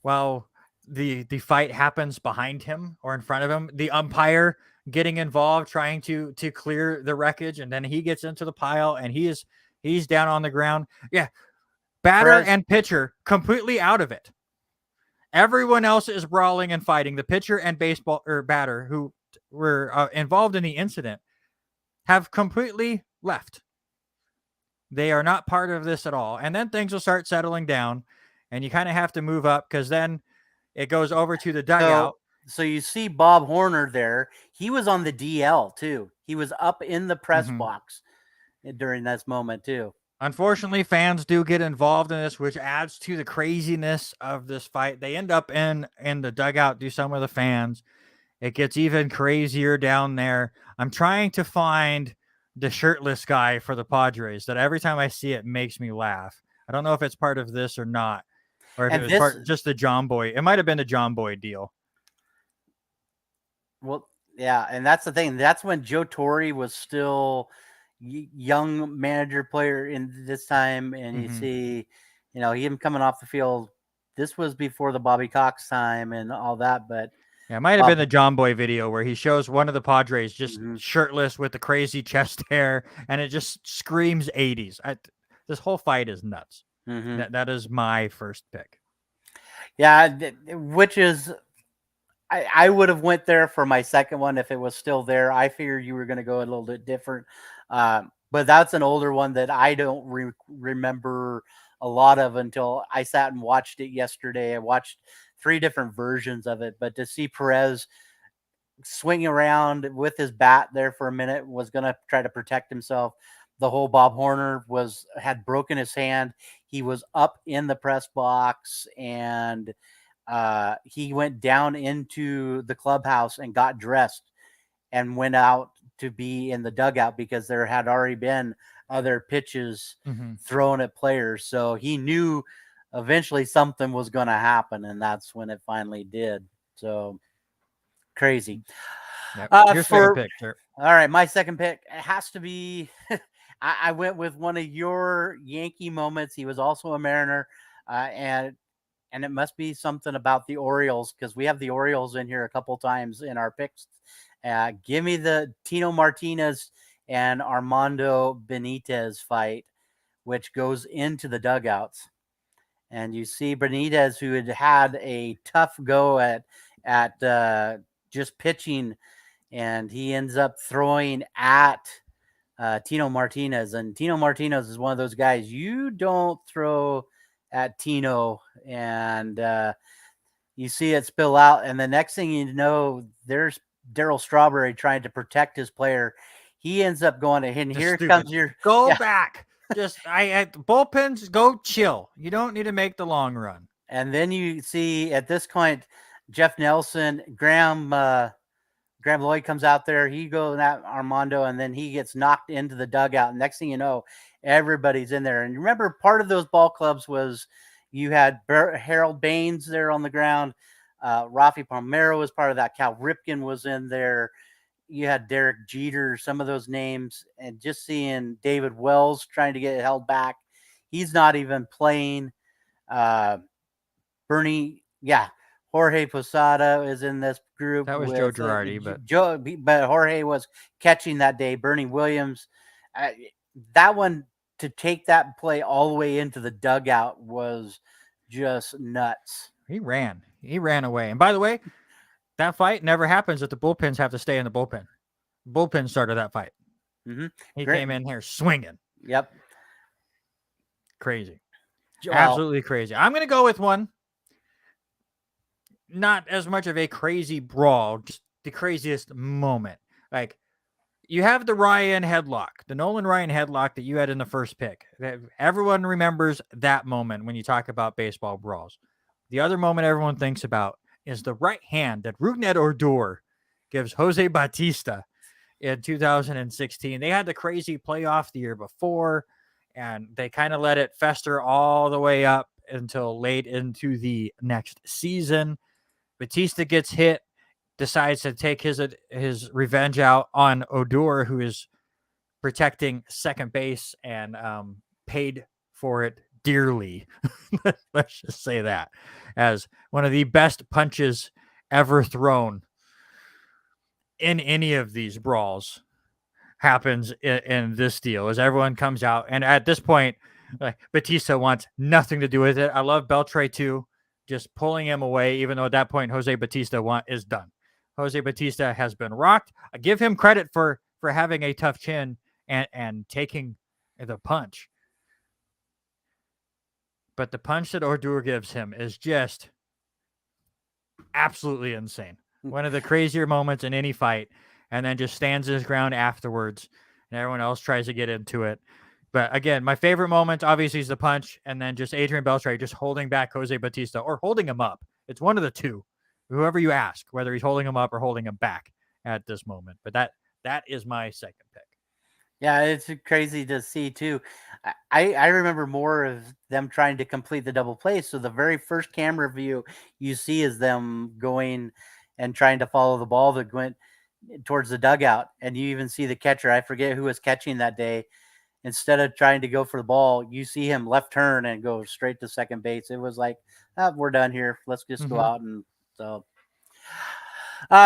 S1: while the fight happens behind him or in front of him. The umpire getting involved, trying to clear the wreckage, and then he gets into the pile and he's down on the ground. Yeah, batter and pitcher completely out of it. Everyone else is brawling and fighting. The pitcher and batter who were involved in the incident have completely left. They are not part of this at all. And then things will start settling down, and you kind of have to move up because then it goes over to the dugout.
S2: So you see Bob Horner there. He was on the DL too. He was up in the press box during this moment too.
S1: Unfortunately, fans do get involved in this, which adds to the craziness of this fight. They end up in the dugout, do some of the fans. It gets even crazier down there. I'm trying to find the shirtless guy for the Padres that every time I see it makes me laugh. I don't know if it's part of this or not, or if it
S2: And
S1: was
S2: this,
S1: just the John Boy. It might have been the John Boy deal.
S2: well, yeah, and that's the thing. That's when Joe Torre was still young manager player in this time, and you see, him coming off the field. This was before the Bobby Cox time and all that, but
S1: Yeah, it might have been the John Boy video where he shows one of the Padres just shirtless with the crazy chest hair, and it just screams 80s. This whole fight is nuts. That is my first pick.
S2: Yeah, which is, I would have went there for my second one if it was still there. I figured you were going to go a little bit different, but that's an older one that I don't remember a lot of until I sat and watched it yesterday. I watched 3 different versions of it, but to see Perez swing around with his bat there for a minute, was going to try to protect himself. The whole Bob Horner had broken his hand. He was up in the press box, and he went down into the clubhouse and got dressed and went out to be in the dugout because there had already been other pitches thrown at players. So he knew eventually something was going to happen, and that's when it finally did. So crazy.
S1: Yep. Your second pick, sir.
S2: All right, my second pick has to be I went with one of your Yankee moments. He was also a Mariner, and it must be something about the Orioles, because we have the Orioles in here a couple times in our picks. Give me the Tino Martinez and Armando Benitez fight, which goes into the dugouts. And you see Benitez, who had a tough go at just pitching, and he ends up throwing at Tino Martinez. And Tino Martinez is one of those guys you don't throw at Tino, and you see it spill out. And the next thing you know, there's Darryl Strawberry trying to protect his player. He ends up going to hit. And here comes your
S1: back. Just bullpens, go chill. You don't need to make the long run.
S2: And then you see at this point, Jeff Nelson, Graham Lloyd comes out there. He goes at Armando, and then he gets knocked into the dugout. Next thing you know, everybody's in there. And remember, part of those ball clubs was you had Harold Baines there on the ground. Rafi Palmeiro was part of that. Cal Ripken was in there. You had Derek Jeter, some of those names, and just seeing David Wells trying to get held back. He's not even playing. Jorge Posada is in this group.
S1: That was Joe Girardi,
S2: but Jorge was catching that day. Bernie Williams, that one, to take that play all the way into the dugout was just nuts.
S1: He ran away. And by the way, that fight never happens if the bullpens have to stay in the bullpen. Bullpen started that fight. He came in here swinging.
S2: Yep.
S1: Crazy. Absolutely crazy. I'm going to go with one. Not as much of a crazy brawl, just the craziest moment. Like, you have the Nolan Ryan headlock that you had in the first pick. Everyone remembers that moment when you talk about baseball brawls. The other moment everyone thinks about is the right hand that Rougned Odor gives Jose Bautista in 2016. They had the crazy playoff the year before, and they kind of let it fester all the way up until late into the next season. Bautista gets hit, decides to take his revenge out on Odor, who is protecting second base, and paid for it dearly. Let's just say that, as one of the best punches ever thrown in any of these brawls happens in this deal, as everyone comes out. And at this point, Bautista wants nothing to do with it. I love Beltre too, just pulling him away, even though at that point Jose Bautista is done. Jose Bautista has been rocked. I give him credit for having a tough chin and taking the punch. But the punch that Odor gives him is just absolutely insane. One of the crazier moments in any fight, and then just stands his ground afterwards, and everyone else tries to get into it. But again, my favorite moment obviously is the punch, and then just Adrian Beltre just holding back Jose Bautista or holding him up. It's one of the two, whoever you ask, whether he's holding him up or holding him back at this moment. But that is my second pick.
S2: Yeah, it's crazy to see too. I remember more of them trying to complete the double play. So the very first camera view you see is them going and trying to follow the ball that went towards the dugout. And you even see the catcher. I forget who was catching that day. Instead of trying to go for the ball, you see him left turn and go straight to second base. It was like, we're done here. Let's just go out. And so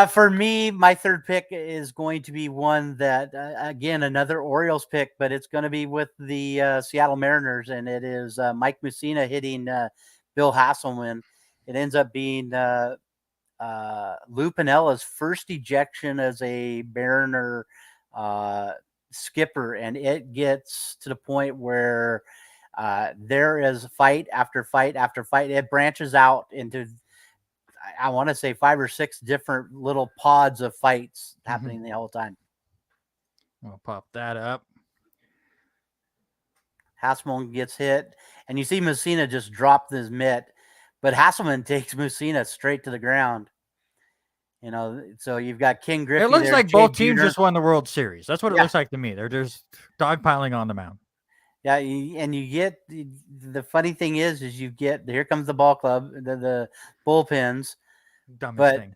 S2: for me, my third pick is going to be one that, again, another Orioles pick, but it's going to be with the Seattle Mariners, and it is Mike Mussina hitting Bill Hasselman. It ends up being Lou Pinella's first ejection as a Mariner skipper, and it gets to the point where there is fight after fight after fight. It branches out into, I want to say, 5 or 6 different little pods of fights happening the whole time.
S1: I'll pop that up.
S2: Hasselman gets hit, and you see Mussina just drop his mitt, but Hasselman takes Mussina straight to the ground. You know, so you've got King Griffey.
S1: It looks
S2: there,
S1: like
S2: Jay
S1: both teams
S2: Buhner.
S1: just won the World Series. That's what it looks like to me. They're just dogpiling on the mound.
S2: Yeah, and you get the funny thing is you get, here comes the ball club, the bullpens.
S1: Dumbest thing.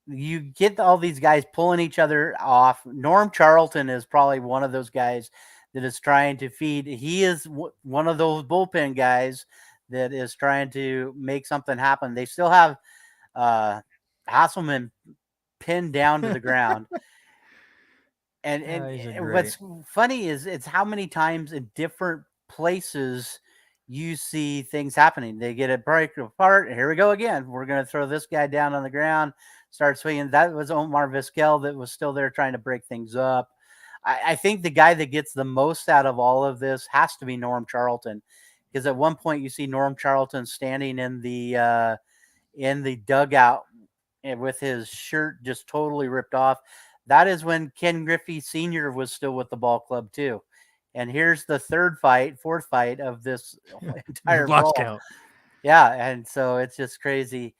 S2: You get all these guys pulling each other off. Norm Charlton is probably one of those guys that is trying to feed. He is one of those bullpen guys that is trying to make something happen. They still have Hasselman pinned down to the ground. And what's funny is it's how many times in different places you see things happening. They get it break apart. Here we go again. We're going to throw this guy down on the ground, start swinging. That was Omar Vizquel that was still there trying to break things up. I think the guy that gets the most out of all of this has to be Norm Charlton, because at one point you see Norm Charlton standing in the dugout with his shirt just totally ripped off. That is when Ken Griffey Sr. was still with the ball club too. And here's the fourth fight of this entire brawl.
S1: Count.
S2: Yeah, and so it's just crazy.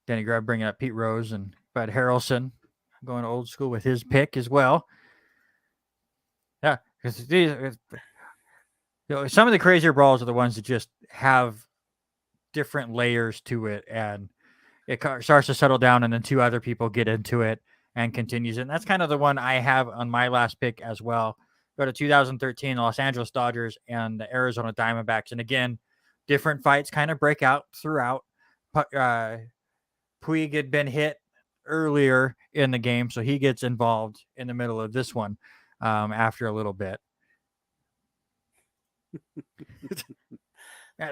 S1: Danny Grubb bringing up Pete Rose and Bud Harrelson going old school with his pick as well. Yeah, because some of the crazier brawls are the ones that just have different layers to it, and it starts to settle down, and then 2 other people get into it and continues. And that's kind of the one I have on my last pick as well. Go to 2013, the Los Angeles Dodgers and the Arizona Diamondbacks. And again, different fights kind of break out throughout. Puig had been hit earlier in the game, so he gets involved in the middle of this one after a little bit.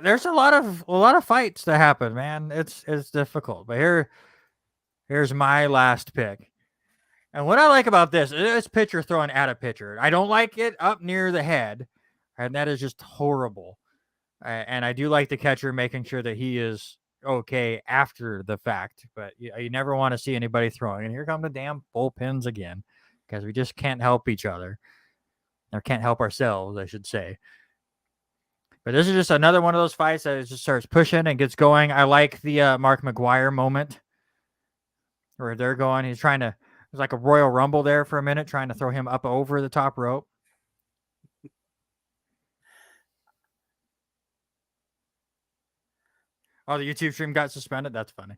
S1: There's a lot of fights that happen, man. It's difficult. But here's my last pick. And what I like about this is pitcher throwing at a pitcher. I don't like it up near the head, and that is just horrible. And I do like the catcher making sure that he is okay after the fact, but you never want to see anybody throwing. And here come the damn bullpens again, because we just can't help each other, or can't help ourselves, I should say. But this is just another one of those fights that just starts pushing and gets going. I like the Mark McGwire moment where they're going. He's trying to, there's like a Royal Rumble there for a minute, trying to throw him up over the top rope. Oh, the YouTube stream got suspended? That's funny.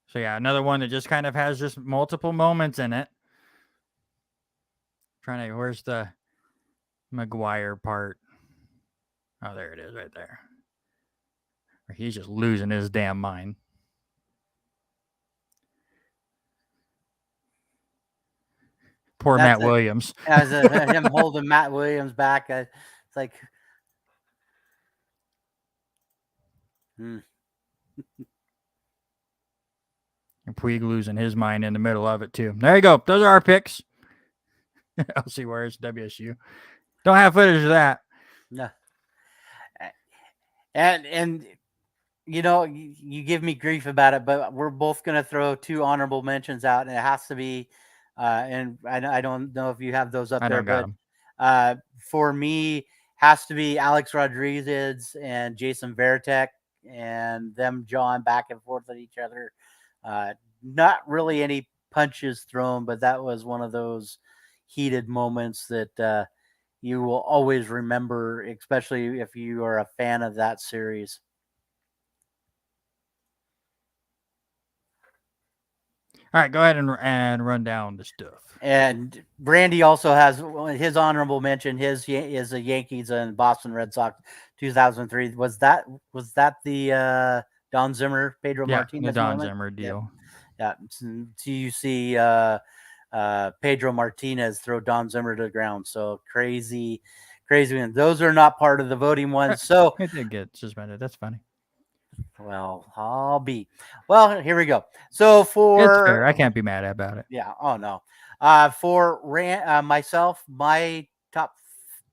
S1: So, yeah, another one that just kind of has just multiple moments in it. Where's the McGwire part? Oh, there it is right there. He's just losing his damn mind. Poor Matt Williams.
S2: As him holding Matt Williams back, it's like,
S1: And Puig losing his mind in the middle of it too. There you go. Those are our picks. I'll see where's WSU. Don't have footage of that.
S2: No. And You give me grief about it, but we're both going to throw 2 honorable mentions out, and it has to be, and I don't know if you have those up
S1: I
S2: there,
S1: don't got
S2: but
S1: them.
S2: for me, has to be Alex Rodriguez and Jason Veritek, and them jawing back and forth at each other. Not really any punches thrown, but that was one of those heated moments that you will always remember, especially if you are a fan of that series.
S1: All right, go ahead and run down the stuff.
S2: And Brandy also has his honorable mention. His is the Yankees and Boston Red Sox, 2003. Was that the Don Zimmer, Pedro Martinez
S1: the Don
S2: moment?
S1: Zimmer deal.
S2: Yeah. So you see Pedro Martinez throw Don Zimmer to the ground. So crazy. And those are not part of the voting ones. So
S1: it did get suspended. That's funny.
S2: Well, Well, here we go. So
S1: It's fair.
S2: for
S1: I can't be mad about it.
S2: Yeah. Oh no. For myself, my top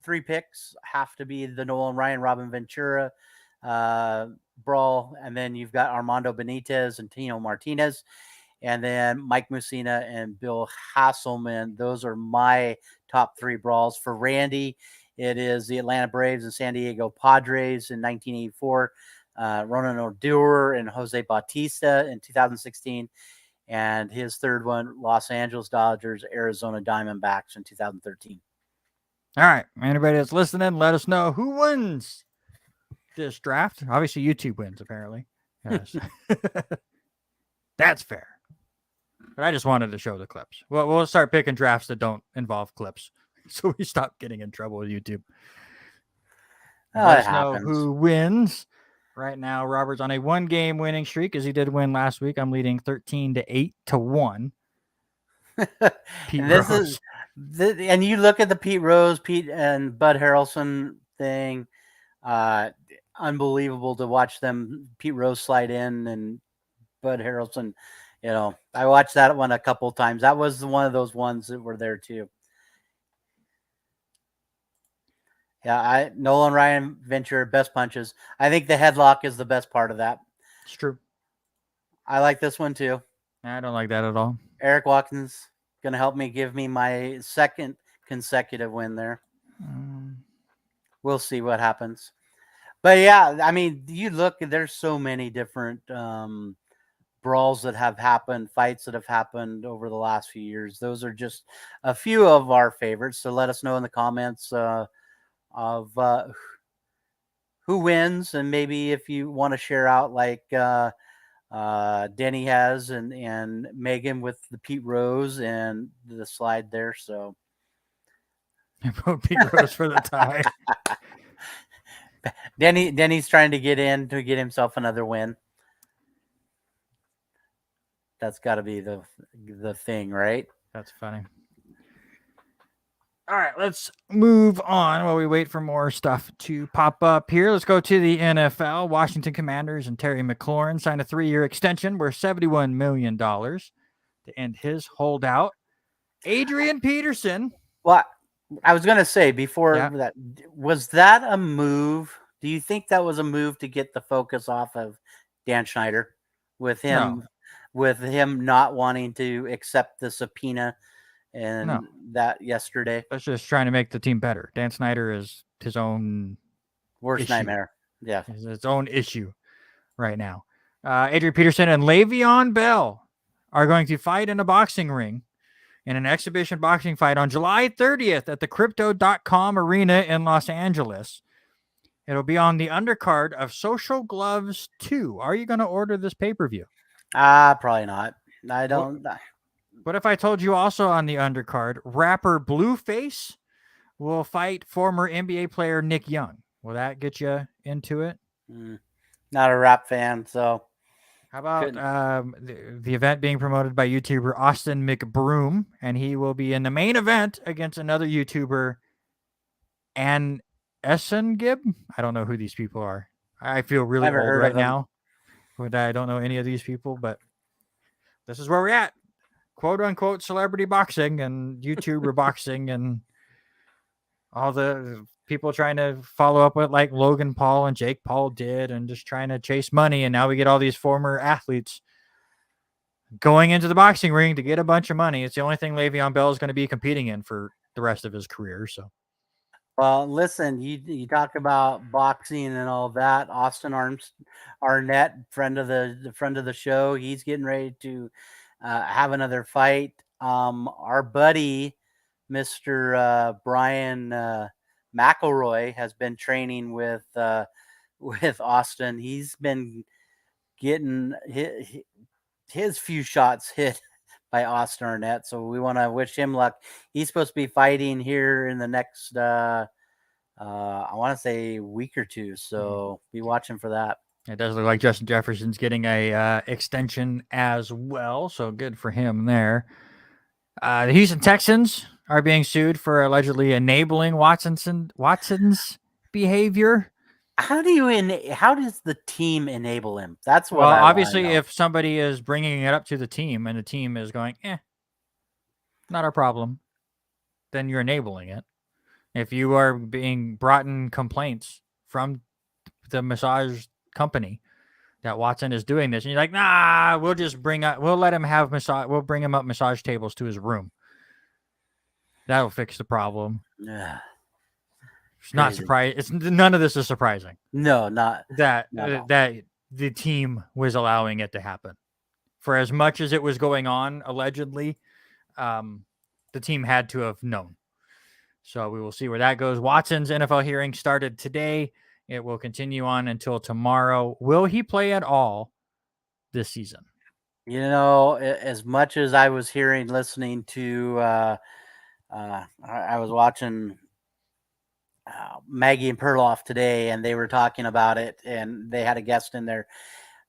S2: 3 picks have to be the Nolan Ryan, Robin Ventura, brawl, and then you've got Armando Benitez and Tino Martinez, and then Mike Mussina and Bill Hasselman. Those are my top 3 brawls. For Randy, it is the Atlanta Braves and San Diego Padres in 1984, Ronan Odor and Jose Bautista in 2016. And his third one, Los Angeles Dodgers, Arizona Diamondbacks in 2013.
S1: All right. Anybody that's listening, let us know who wins this draft. Obviously, YouTube wins, apparently. Yes. That's fair. But I just wanted to show the clips. Well, we'll start picking drafts that don't involve clips, so we stop getting in trouble with YouTube. Let us know who wins. Right now, Robert's on a 1-game winning streak, as he did win last week. I'm leading 13-8 to 1.
S2: And you look at the Pete Rose, Pete and Bud Harrelson thing. Unbelievable to watch them. Pete Rose slide in and Bud Harrelson. I watched that one a couple of times. That was one of those ones that were there too. Yeah, Nolan Ryan Ventura, best punches. I think the headlock is the best part of that.
S1: It's true.
S2: I like this one too.
S1: I don't like that at all.
S2: Eric Watkins going to help me give me my second consecutive win there. We'll see what happens. But yeah, I mean, you look, there's so many different brawls that have happened, fights that have happened over the last few years. Those are just a few of our favorites. So let us know in the comments of who wins, and maybe if you want to share out like Denny has and Megan with the Pete Rose and the slide there. So
S1: I vote Pete Rose for the tie.
S2: Denny's trying to get in to get himself another win. That's got to be the thing, right?
S1: That's funny. All right, let's move on while we wait for more stuff to pop up here. Let's go to the NFL. Washington Commanders and Terry McLaurin signed a 3-year extension worth $71 million to end his holdout. Adrian Peterson.
S2: Well, I was going to say before that, was that a move? Do you think that was a move to get the focus off of Dan Schneider with him not wanting to accept the subpoena and that yesterday?
S1: That's just trying to make the team better. Dan Snyder is his own
S2: worst nightmare. Yeah.
S1: It's its own issue right now. Adrian Peterson and Le'Veon Bell are going to fight in a boxing ring in an exhibition boxing fight on July 30th at the Crypto.com Arena in Los Angeles. It'll be on the undercard of Social Gloves 2. Are you going to order this pay-per-view?
S2: Probably not. I don't.
S1: What if I told you also on the undercard, rapper Blueface will fight former NBA player Nick Young? Will that get you into it?
S2: Not a rap fan, so.
S1: How about the event being promoted by YouTuber Austin McBroom, and he will be in the main event against another YouTuber, Ann Essengib? I don't know who these people are. I feel really old right now. I don't know any of these people, but this is where we're at. Quote unquote celebrity boxing and YouTuber boxing, and all the people trying to follow up with like Logan Paul and Jake Paul did, and just trying to chase money. And now we get all these former athletes going into the boxing ring to get a bunch of money. It's the only thing Le'Veon Bell is going to be competing in for the rest of his career. So,
S2: Well, listen, you talk about boxing and all that. Austin Arnett, friend of the show, he's getting ready to have another fight. Our buddy, Mr. Brian McElroy, has been training with Austin. He's been getting his few shots hit by Austin Arnett. So we want to wish him luck. He's supposed to be fighting here in the next, I want to say week or two. So be watching for that.
S1: It does look like Justin Jefferson's getting a extension as well. So good for him there. The Houston Texans are being sued for allegedly enabling Watson's behavior.
S2: How does the team enable him? That's what.
S1: Well,
S2: I
S1: obviously,
S2: wanna know.
S1: if somebody is bringing it up to the team and the team is going, not our problem, then you're enabling it. If you are being brought in complaints from the massage company that Watson is doing this, and you're like, nah, we'll let him have we'll bring him up massage tables to his room. That'll fix the problem.
S2: Yeah.
S1: It's not surprising. None of this is surprising.
S2: No, not
S1: that the team was allowing it to happen. For as much as it was going on, allegedly, the team had to have known. So we will see where that goes. Watson's NFL hearing started today. It will continue on until tomorrow. Will he play at all this season?
S2: You know, as much as I was listening to, I was watching Maggie and Perloff today, and they were talking about it, and they had a guest in there.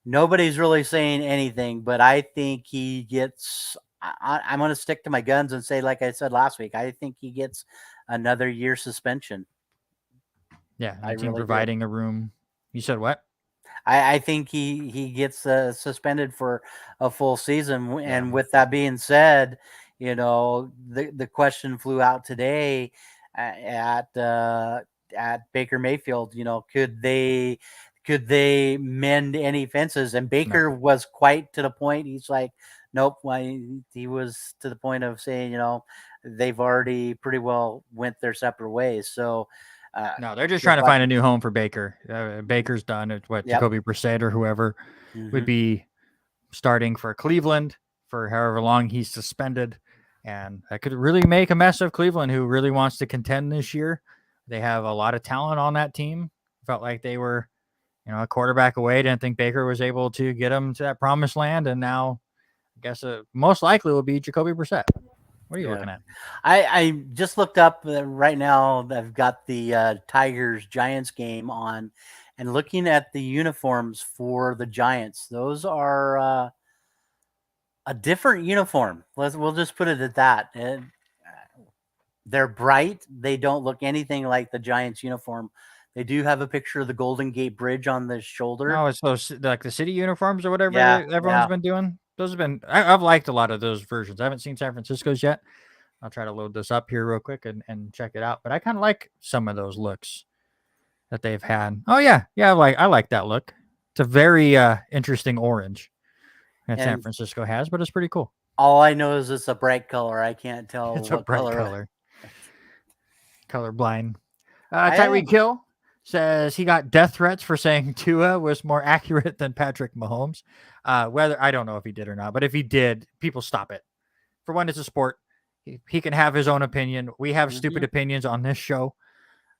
S2: Nobody's really saying anything, but I think he gets. I'm going to stick to my guns and say, like I said last week, I think he gets another year suspension.
S1: Yeah, the team providing a room. You said what?
S2: I think he gets suspended for a full season. And with that being said, you know, the question flew out today at Baker Mayfield. You know, could they mend any fences? And Baker was quite to the point. He's like, nope. He was to the point of saying, you know, they've already pretty well went their separate ways. So.
S1: No, they're just trying to find a new home for Baker. Baker's done. It's Jacoby Brissett or whoever would be starting for Cleveland for however long he's suspended. And that could really make a mess of Cleveland, who really wants to contend this year. They have a lot of talent on that team. Felt like they were, a quarterback away. Didn't think Baker was able to get them to that promised land. And now I guess most likely will be Jacoby Brissett. What are you looking at?
S2: I just looked up right now. I've got the Tigers-Giants game on, and looking at the uniforms for the Giants. Those are a different uniform. We'll just put it at that. They're bright. They don't look anything like the Giants uniform. They do have a picture of the Golden Gate Bridge on the shoulder.
S1: Oh, it's those like the city uniforms or whatever everyone's been doing. Those have been. I've liked a lot of those versions. I haven't seen San Francisco's yet. I'll try to load this up here real quick and check it out. But I kind of like some of those looks that they've had. Oh yeah, I like that look. It's a very interesting orange that San Francisco has, but it's pretty cool.
S2: All I know is it's a bright color. I can't tell
S1: it's
S2: what
S1: a bright
S2: color.
S1: Colorblind. Tyreek Hill says he got death threats for saying Tua was more accurate than Patrick Mahomes. Whether I don't know if he did or not, but if he did, people stop it. For one, it's a sport. He can have his own opinion. We have stupid opinions on this show.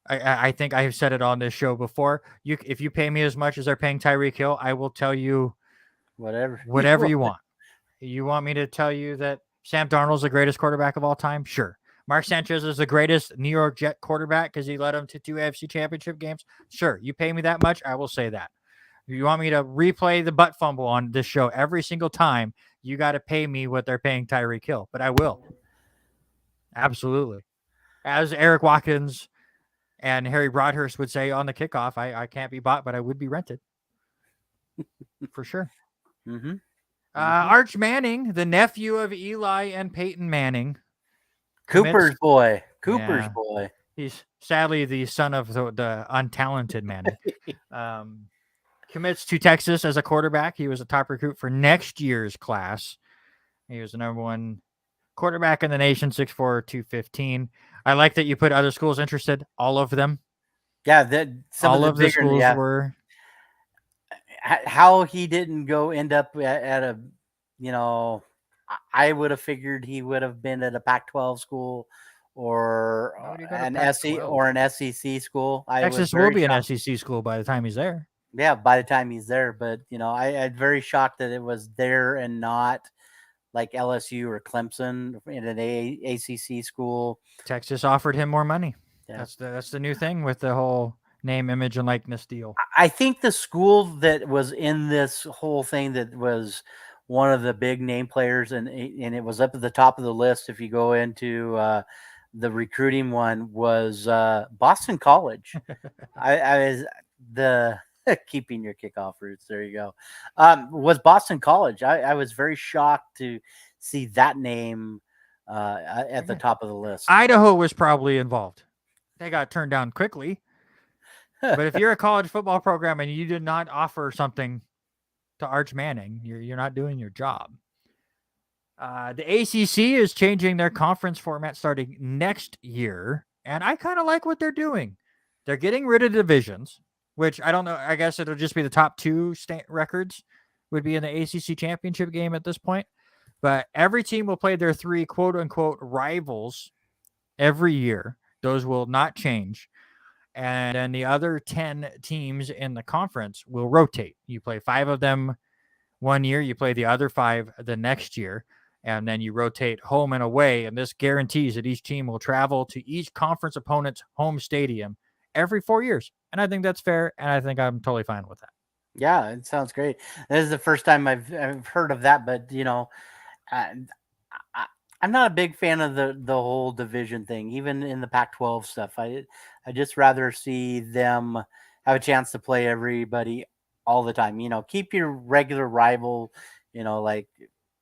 S1: I think I have said it on this show before. If you pay me as much as they're paying Tyreek Hill, I will tell you whatever you want. You want me to tell you that Sam Darnold's the greatest quarterback of all time? Sure. Mark Sanchez is the greatest New York Jet quarterback because he led them to 2 AFC championship games. Sure. You pay me that much, I will say that. If you want me to replay the butt fumble on this show every single time, you got to pay me what they're paying Tyreek Hill, but I will. Absolutely. As Eric Watkins and Harry Broadhurst would say on the kickoff, I can't be bought, but I would be rented. For sure. Arch Manning, the nephew of Eli and Peyton Manning.
S2: Cooper's boy.
S1: He's sadly the son of the untalented Manning. Commits to Texas as a quarterback. He was a top recruit for next year's class. He was the number one quarterback in the nation, 6'4", 215. I like that you put other schools interested. All of them.
S2: Yeah, that some
S1: all
S2: of the
S1: schools were.
S2: How he didn't end up at a, I would have figured he would have been at a Pac-12 school or an SEC school.
S1: Texas will be an SEC school by the time he's there.
S2: Yeah, by the time he's there. But, I'm very shocked that it was there and not like LSU or Clemson in an ACC school.
S1: Texas offered him more money. Yeah. That's the new thing with the whole name, image, and likeness deal.
S2: I think the school that was in this whole thing that was one of the big name players, and it was up at the top of the list if you go into the recruiting one, was Boston College. I was the keeping your kickoff roots. There you go. Was Boston College. I was very shocked to see that name at the top of the list.
S1: Idaho was probably involved. They got turned down quickly. But if you're a college football program and you did not offer something to Arch Manning, you're not doing your job. The ACC is changing their conference format starting next year, and I kind of like what they're doing. They're getting rid of divisions, which I don't know. I guess it'll just be the top two records would be in the ACC championship game at this point. But every team will play their 3 quote-unquote rivals every year. Those will not change. And then the other 10 teams in the conference will rotate. You play 5 of them one year, you play the other 5 the next year, and then you rotate home and away. And this guarantees that each team will travel to each conference opponent's home stadium every 4 years. And I think that's fair, and I think I'm totally fine with that.
S2: Yeah, it sounds great. This is the first time I've heard of that, but, I'm not a big fan of the whole division thing, even in the Pac-12 stuff. I just rather see them have a chance to play everybody all the time. Keep your regular rival, like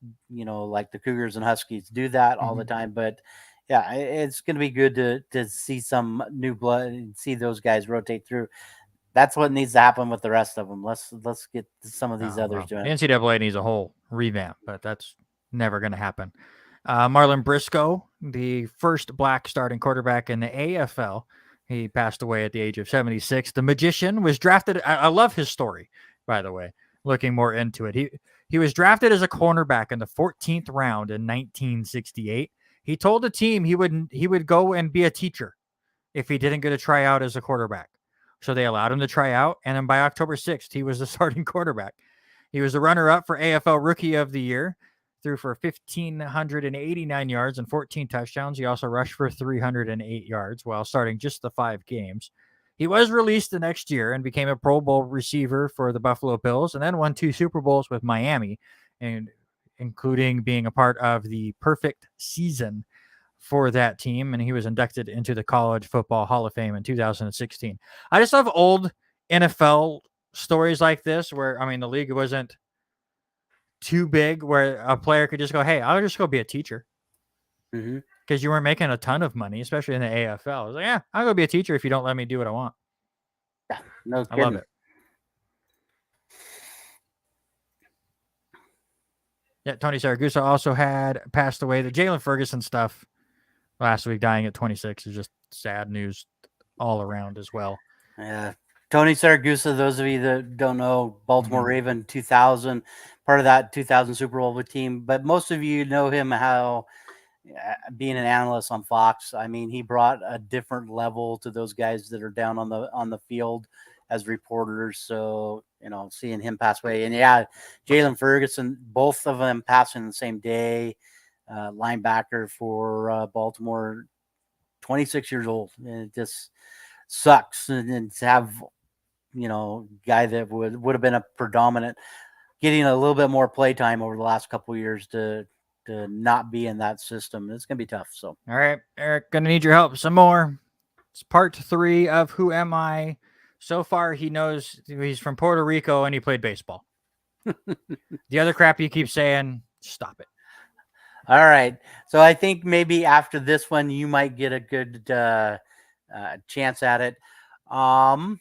S2: the Cougars and Huskies. Do that all the time. But yeah, it's going to be good to see some new blood and see those guys rotate through. That's what needs to happen with the rest of them. Let's get some of these others doing it.
S1: The NCAA needs a whole revamp, but that's never going to happen. Marlon Briscoe, the first black starting quarterback in the AFL. He passed away at the age of 76. The Magician was drafted. I love his story, by the way, looking more into it. He was drafted as a cornerback in the 14th round in 1968. He told the team he would go and be a teacher if he didn't get a tryout as a quarterback. So they allowed him to try out, and then by October 6th, he was the starting quarterback. He was the runner-up for AFL Rookie of the Year. Threw for 1,589 yards and 14 touchdowns. He also rushed for 308 yards while starting just the 5 games. He was released the next year and became a Pro Bowl receiver for the Buffalo Bills, and then won 2 Super Bowls with Miami, and including being a part of the perfect season for that team. And he was inducted into the College Football Hall of Fame in 2016. I just love old NFL stories like this where, the league wasn't too big where a player could just go, hey, I'll just go be a teacher. Because you weren't making a ton of money, especially in the AFL. I was like, yeah, I'll go be a teacher if you don't let me do what I want.
S2: Yeah, no kidding.
S1: I love it. Yeah, Tony Saragusa also had passed away. The Jalen Ferguson stuff last week, dying at 26, is just sad news all around as well.
S2: Yeah. Tony Saragusa, those of you that don't know, Baltimore Raven 2000, part of that 2000 Super Bowl team. But most of you know him how being an analyst on Fox. He brought a different level to those guys that are down on the field as reporters. So, seeing him pass away. And yeah, Jalen Ferguson, both of them passing the same day, linebacker for Baltimore, 26 years old. And it just sucks. And to have, guy that would have been a predominant, getting a little bit more play time over the last couple of years to not be in that system. It's going to be tough. So,
S1: all right, Eric, going to need your help some more. It's part 3 of Who Am I? So far, he knows he's from Puerto Rico and he played baseball. The other crap you keep saying, stop it.
S2: All right. So I think maybe after this one, you might get a good chance at it. I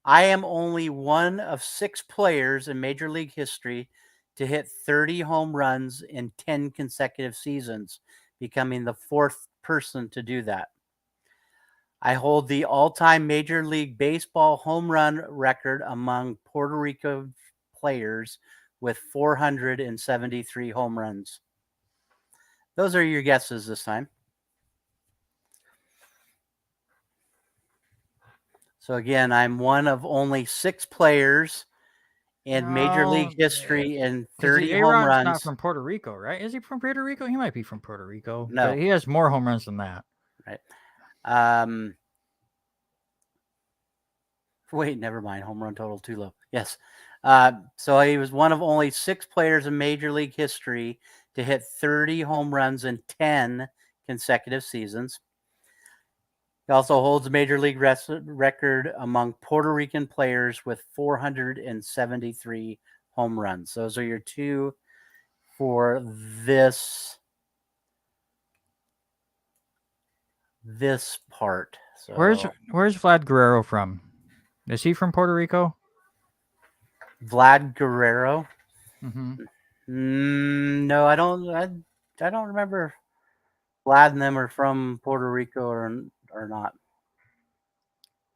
S2: am only one of 6 players in Major League history to hit 30 home runs in 10 consecutive seasons, becoming the 4th person to do that. I hold the all-time Major League Baseball home run record among Puerto Rico players with 473 home runs. Those are your guesses this time. So again, I'm one of only 6 players in Major League history in 30 home
S1: A-Rod's
S2: runs.
S1: not from Puerto Rico, right? Is he from Puerto Rico? He might be from Puerto Rico.
S2: No.
S1: But he has more home runs than that.
S2: Right. Wait, never mind. Home run total too low. Yes. So he was one of only 6 players in Major League history to hit 30 home runs in 10 consecutive seasons. He also holds a Major League record among Puerto Rican players with 473 home runs. Those are your 2 for this part. So
S1: Where's Vlad Guerrero from? Is he from Puerto Rico?
S2: Vlad Guerrero?
S1: Mm-hmm.
S2: No, I don't remember Vlad and them are from Puerto Rico or not.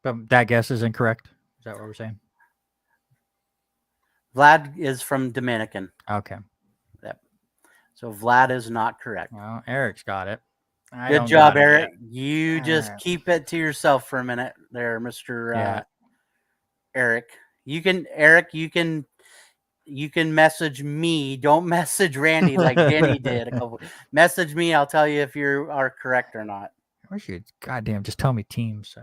S1: But that guess is incorrect. Is that what we're saying?
S2: Vlad is from Dominican.
S1: Okay.
S2: Yep. So Vlad is not correct.
S1: Well, Eric's got it.
S2: Good job, Eric. You just keep it to yourself for a minute there, Mr. Eric. You can message me. Don't message Randy like Vinnie did. Message me. I'll tell you if you are correct or not.
S1: I wish you'd goddamn just tell me teams.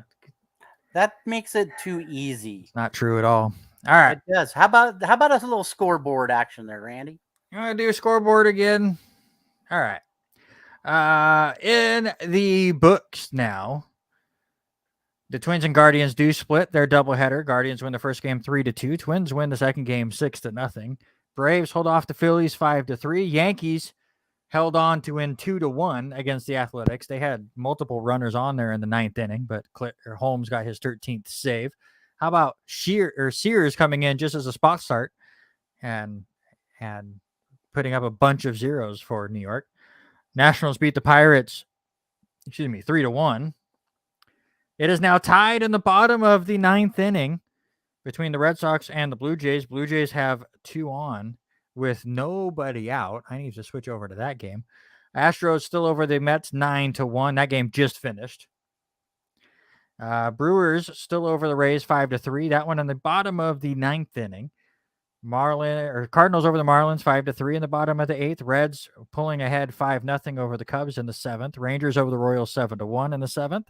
S2: That makes it too easy.
S1: It's not true at all. All right.
S2: It does. How about a little scoreboard action there, Randy?
S1: You want to do a scoreboard again? All right. In the books now, the Twins and Guardians do split their doubleheader. Guardians win the first game 3-2. Twins win the second game 6-0. Braves hold off the Phillies 5-3. Yankees held on to win 2-1 against the Athletics. They had multiple runners on there in the 9th inning, but Holmes got his 13th save. How about Sears coming in just as a spot start and putting up a bunch of zeros for New York. Nationals beat the Pirates, 3-1. It is now tied in the bottom of the 9th inning between the Red Sox and the Blue Jays. Blue Jays have 2 on with nobody out. I need to switch over to that game. Astros still over the Mets 9-1. That game just finished. Brewers still over the Rays 5-3. That one in the bottom of the 9th inning. Cardinals over the Marlins 5-3 in the bottom of the 8th. Reds pulling ahead 5-0 over the Cubs in the 7th. Rangers over the Royals 7-1 in the 7th.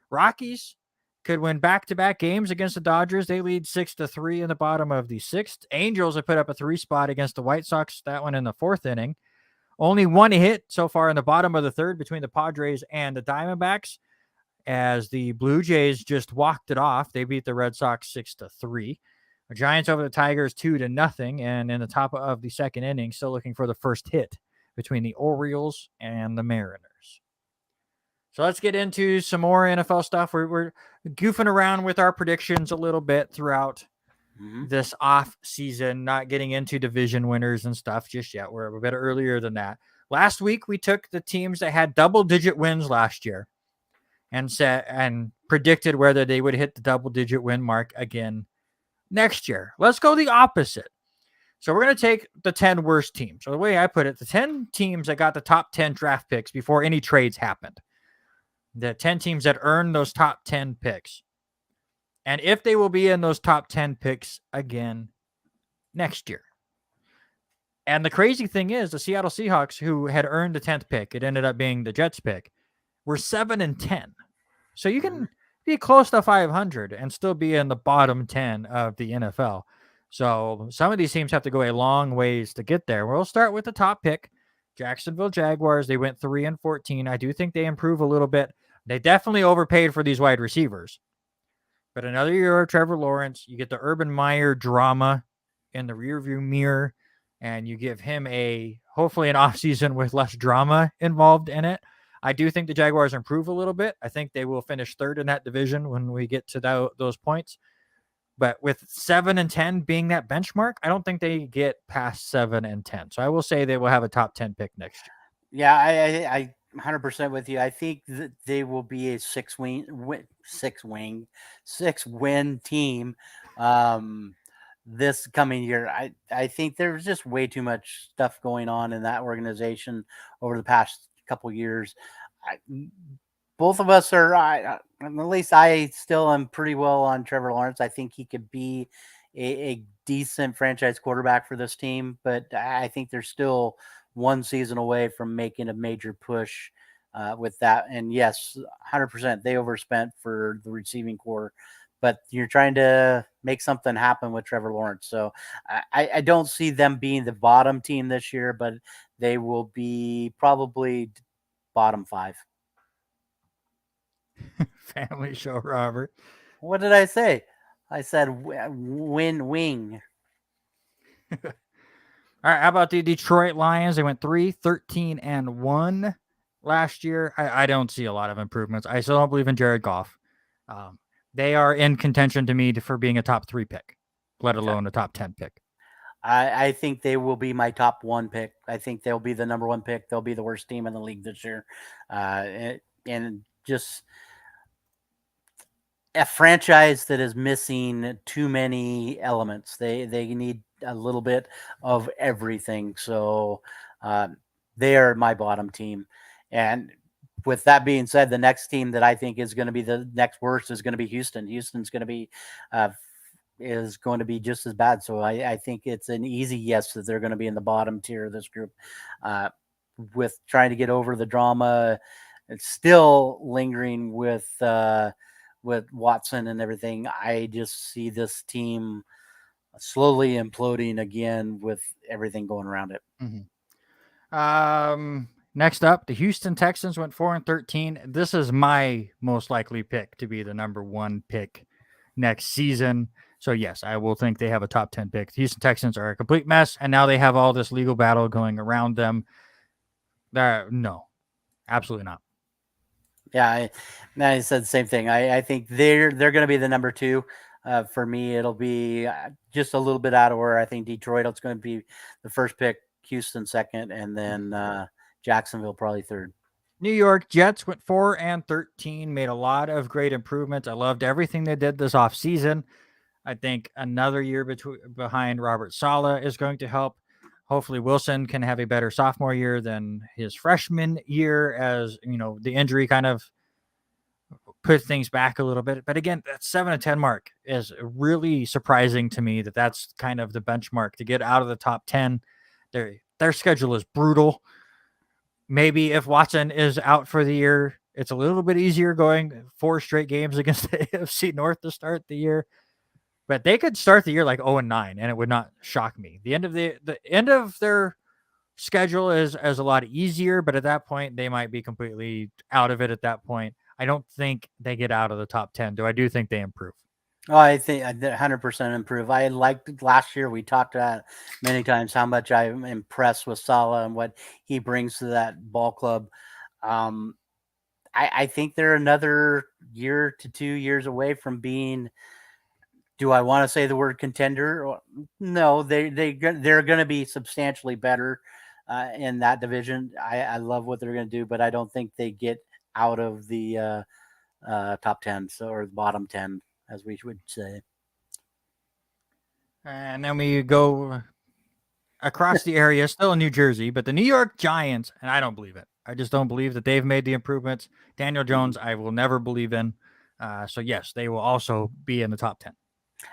S1: Rockies could win back-to-back games against the Dodgers. They lead 6-3 in the bottom of the 6th. Angels have put up a 3 spot against the White Sox. That one in the 4th inning. Only one hit so far in the bottom of the 3rd between the Padres and the Diamondbacks, as the Blue Jays just walked it off. They beat the Red Sox 6-3. The Giants over the Tigers 2-0, and in the top of the 2nd inning, still looking for the first hit between the Orioles and the Mariners. So let's get into some more NFL stuff. We're goofing around with our predictions a little bit throughout this off season, not getting into division winners and stuff just yet. We're a bit earlier than that. Last week, we took the teams that had double-digit wins last year and predicted whether they would hit the double-digit win mark again next year. Let's go the opposite. So we're going to take the 10 worst teams. So the way I put it, the 10 teams that got the top 10 draft picks before any trades happened. The 10 teams that earned those top 10 picks. And if they will be in those top 10 picks again next year. And the crazy thing is, the Seattle Seahawks, who had earned the 10th pick, it ended up being the Jets pick, were 7-10. So you can be close to 500 and still be in the bottom 10 of the NFL. So some of these teams have to go a long ways to get there. We'll start with the top pick, Jacksonville Jaguars. They went 3-14. I do think they improve a little bit. They definitely overpaid for these wide receivers. But another year of Trevor Lawrence, you get the Urban Meyer drama in the rearview mirror, and you give him hopefully an offseason with less drama involved in it. I do think the Jaguars improve a little bit. I think they will finish third in that division when we get to those points. But with 7-10 being that benchmark, I don't think they get past 7-10. So I will say they will have a top 10 pick next year.
S2: Yeah, I 100% with you. I think that they will be a six win team this coming year. I think there's just way too much stuff going on in that organization over the past couple years. Both of us are, at least I still am pretty well on Trevor Lawrence. I think he could be a decent franchise quarterback for this team, but I think there's still one season away from making a major push with that. And yes, 100%, they overspent for the receiving core, but you're trying to make something happen with Trevor Lawrence. So I don't see them being the bottom team this year, but they will be probably bottom 5.
S1: Family show, Robert.
S2: What did I say? I said wing.
S1: All right, how about the Detroit Lions? They went 3-13-1 last year. I don't see a lot of improvements. I still don't believe in Jared Goff. They are in contention to me for being a top 3 pick, let alone a top 10 pick.
S2: I think they will be my top 1 pick. I think they'll be the number 1 pick. They'll be the worst team in the league this year. And just a franchise that is missing too many elements. They need a little bit of everything. So they are my bottom team. And with that being said, the next team that I think is going to be the next worst is going to be Houston. Houston's going to be just as bad. So I think it's an easy yes that they're going to be in the bottom tier of this group. With trying to get over the drama, it's still lingering with Watson and everything. I just see this team slowly imploding again with everything going around it.
S1: Mm-hmm. Next up, the Houston Texans went 4-13. This is my most likely pick to be the number 1 pick next season. So yes, I will think they have a top 10 pick. The Houston Texans are a complete mess, and now they have all this legal battle going around them. No, absolutely not.
S2: Yeah, I said the same thing. I think they're going to be the number 2. For me, it'll be just a little bit out of order. I think Detroit is going to be the first pick, Houston second, and then Jacksonville probably third.
S1: New York Jets went 4-13, made a lot of great improvements. I loved everything they did this offseason. I think another year behind Robert Saleh is going to help. Hopefully Wilson can have a better sophomore year than his freshman year, as the injury kind of put things back a little bit. But again, that 7-10 mark is really surprising to me. That's kind of the benchmark to get out of the top 10. Their schedule is brutal. Maybe if Watson is out for the year, it's a little bit easier going 4 straight games against the AFC North to start the year. But they could start the year like 0-9, and it would not shock me. The end of their schedule is a lot easier, but at that point, they might be completely out of it at that point. I don't think they get out of the top 10. I do think they improve.
S2: Oh, I think 100% improve. I liked last year. We talked about many times how much I'm impressed with Saleh and what he brings to that ball club. I think they're another year to 2 years away from being. Do I want to say the word contender? No, they're going to be substantially better in that division. I love what they're going to do, but I don't think they get out of the top 10 or the bottom 10, as we would say.
S1: And then we go across the area, still in New Jersey, but the New York Giants, and I don't believe it. I just don't believe that they've made the improvements. Daniel Jones, I will never believe in. So yes, they will also be in the top 10.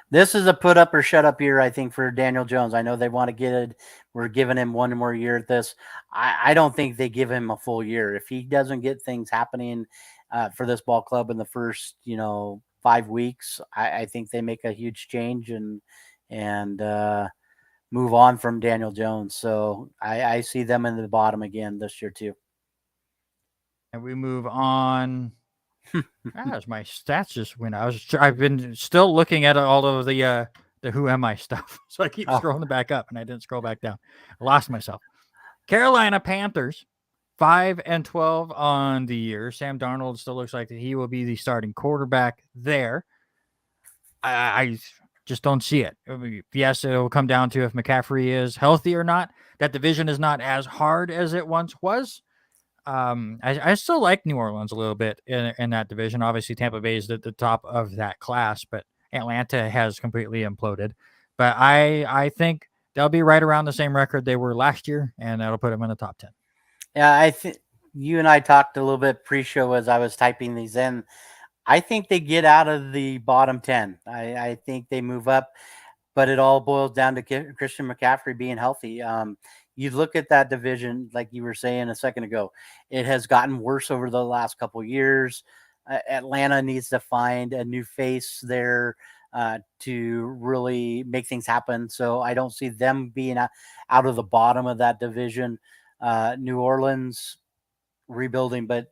S2: This is a put up or shut up year, I think, for Daniel Jones. I know they want to get it. We're giving him one more year at this. I don't think they give him a full year. If he doesn't get things happening for this ball club in the first, 5 weeks, I think they make a huge change and move on from Daniel Jones. So I see them in the bottom again this year too.
S1: And we move on. As my stats just went, I've been still looking at all of the Who Am I stuff, so I keep scrolling back up, and I didn't scroll back down. I lost myself. Carolina Panthers 5-12 on the year. Sam Darnold still looks like he will be the starting quarterback there. I just don't see it. I mean, yes, it will come down to if McCaffrey is healthy or not. That division is not as hard as it once was. I still like New Orleans a little bit in that division. Obviously, Tampa Bay is at the top of that class, but Atlanta has completely imploded. But I think they'll be right around the same record they were last year, and that'll put them in the top 10.
S2: Yeah, I think you and I talked a little bit pre-show as I was typing these in. I think they get out of the bottom 10. I think they move up, but it all boils down to Christian McCaffrey being healthy. You look at that division, like you were saying a second ago, it has gotten worse over the last couple of years. Atlanta needs to find a new face there to really make things happen. So I don't see them being out of the bottom of that division. New Orleans rebuilding, but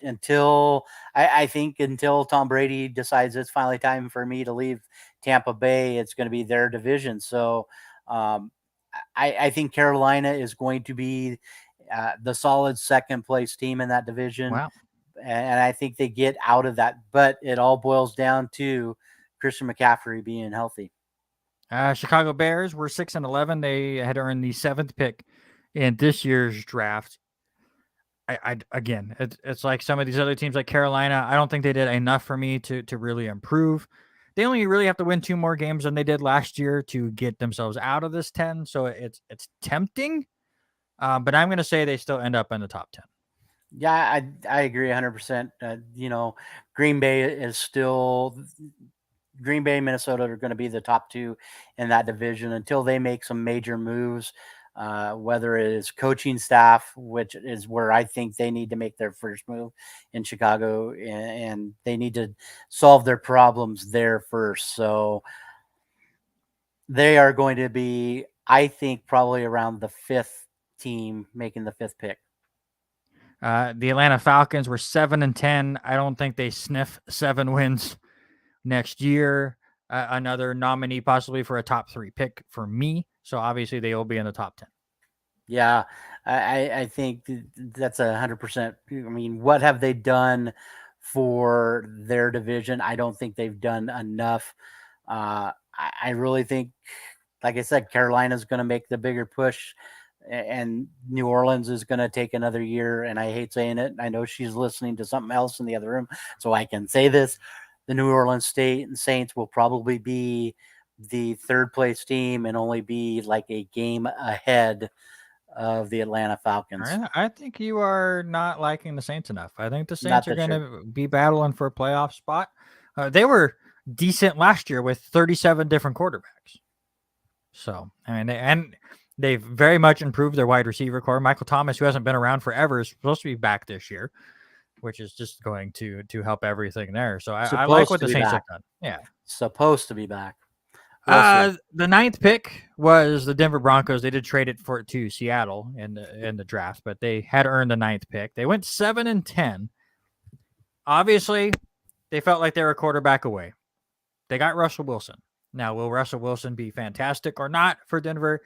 S2: I think until Tom Brady decides it's finally time for me to leave Tampa Bay, it's going to be their division. So I think Carolina is going to be the solid second place team in that division.
S1: Wow.
S2: And I think they get out of that, but it all boils down to Christian McCaffrey being healthy.
S1: Chicago Bears were 6-11. They had earned the 7th pick in this year's draft. Again, it's like some of these other teams like Carolina. I don't think they did enough for me to really improve. They only really have to win 2 more games than they did last year to get themselves out of this 10. So it's tempting, but I'm going to say they still end up in the top 10.
S2: Yeah, I agree 100%. Green Bay, Minnesota are going to be the top 2 in that division until they make some major moves. Whether it is coaching staff, which is where I think they need to make their first move in Chicago, and they need to solve their problems there first. So they are going to be, I think, probably around the 5th team making the 5th pick.
S1: The Atlanta Falcons were 7-10. I don't think they sniff 7 wins next year. Another nominee possibly for a top 3 pick for me. So obviously they will be in the top 10.
S2: Yeah, I think that's 100%. I mean, what have they done for their division? I don't think they've done enough. I really think, like I said, Carolina's going to make the bigger push, and New Orleans is going to take another year. And I hate saying it. I know she's listening to something else in the other room, so I can say this. The New Orleans Saints will probably be the 3rd place team and only be like a game ahead of the Atlanta Falcons.
S1: I think you are not liking the Saints enough. I think the Saints are going to be battling for a playoff spot. They were decent last year with 37 different quarterbacks. So, I mean, they've very much improved their wide receiver core. Michael Thomas, who hasn't been around forever, is supposed to be back this year, which is just going to help everything there. So I like what the Saints have done. Yeah.
S2: Supposed to be back.
S1: The 9th pick was the Denver Broncos. They did trade it to Seattle in the draft, but they had earned the 9th pick. They went 7-10. Obviously, they felt like they were a quarterback away. They got Russell Wilson. Now, will Russell Wilson be fantastic or not for Denver?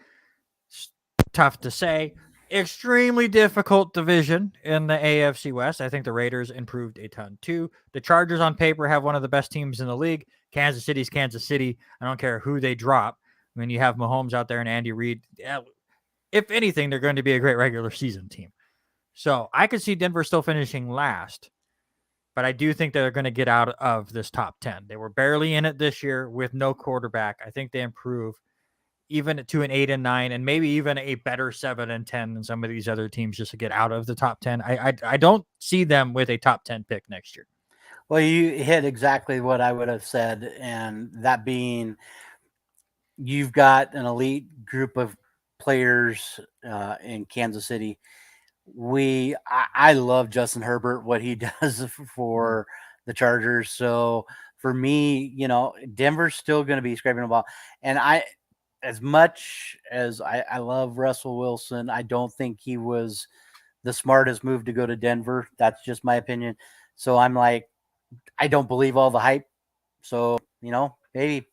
S1: It's tough to say. Extremely difficult division in the AFC West. I think the Raiders improved a ton too. The Chargers on paper have one of the best teams in the league. Kansas City's Kansas City. I don't care who they drop. When you have Mahomes out there and Andy Reid, if anything, they're going to be a great regular season team. So I could see Denver still finishing last, but I do think they're going to get out of this top 10. They were barely in it this year with no quarterback. I think they improve even to an 8-9 and maybe even a better 7-10 than some of these other teams just to get out of the top 10. I don't see them with a top 10 pick next year.
S2: Well, you hit exactly what I would have said, and that being you've got an elite group of players in Kansas City. I love Justin Herbert, what he does for the Chargers. So for me, Denver's still going to be scraping the ball. And as much as I love Russell Wilson, I don't think he was the smartest move to go to Denver. That's just my opinion. So I'm like, I don't believe all the hype. So, maybe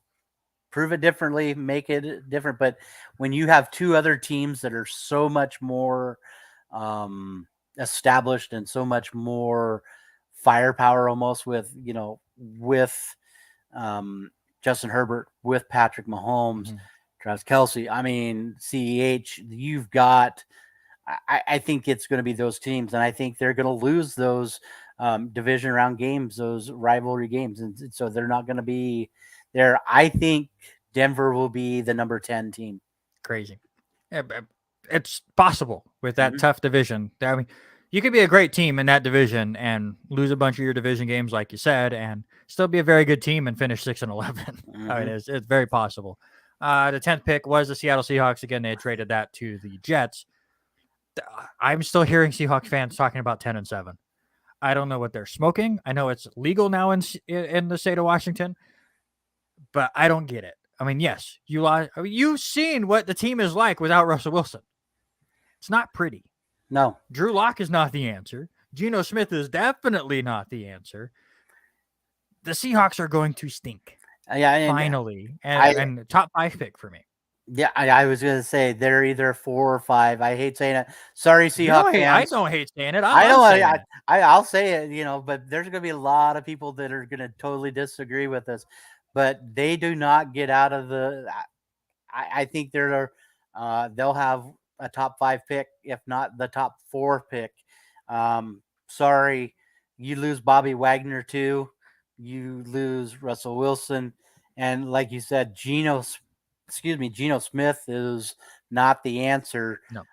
S2: prove it differently, make it different. But when you have 2 other teams that are so much more established and so much more firepower almost with Justin Herbert, with Patrick Mahomes, Travis Kelce. I mean, CEH, you've got, I think it's going to be those teams, and I think they're going to lose those division round games, those rivalry games. And so they're not going to be there. I think Denver will be the number 10 team.
S1: Crazy. Yeah, it's possible with that tough division. I mean, you could be a great team in that division and lose a bunch of your division games, like you said, and still be a very good team and finish 6-11. I mean, it's very possible. The 10th pick was the Seattle Seahawks. Again, they had traded that to the Jets. I'm still hearing Seahawks fans talking about 10-7. I don't know what they're smoking. I know it's legal now in the state of Washington, but I don't get it. I mean, yes, you've seen what the team is like without Russell Wilson. It's not pretty.
S2: No.
S1: Drew Lock is not the answer. Geno Smith is definitely not the answer. The Seahawks are going to stink.
S2: Yeah,
S1: finally, and top 5 pick for me.
S2: Yeah, I was going to say they're either 4 or 5. I hate saying it. Sorry, Seahawks fans.
S1: I don't hate saying it.
S2: I'll say it, but there's going to be a lot of people that are going to totally disagree with us. But they do not get out of the. I think they'll have a top 5 pick, if not the top 4 pick. Sorry, you lose Bobby Wagner too. You lose Russell Wilson, and like you said, Geno Smith is not the answer.
S1: No.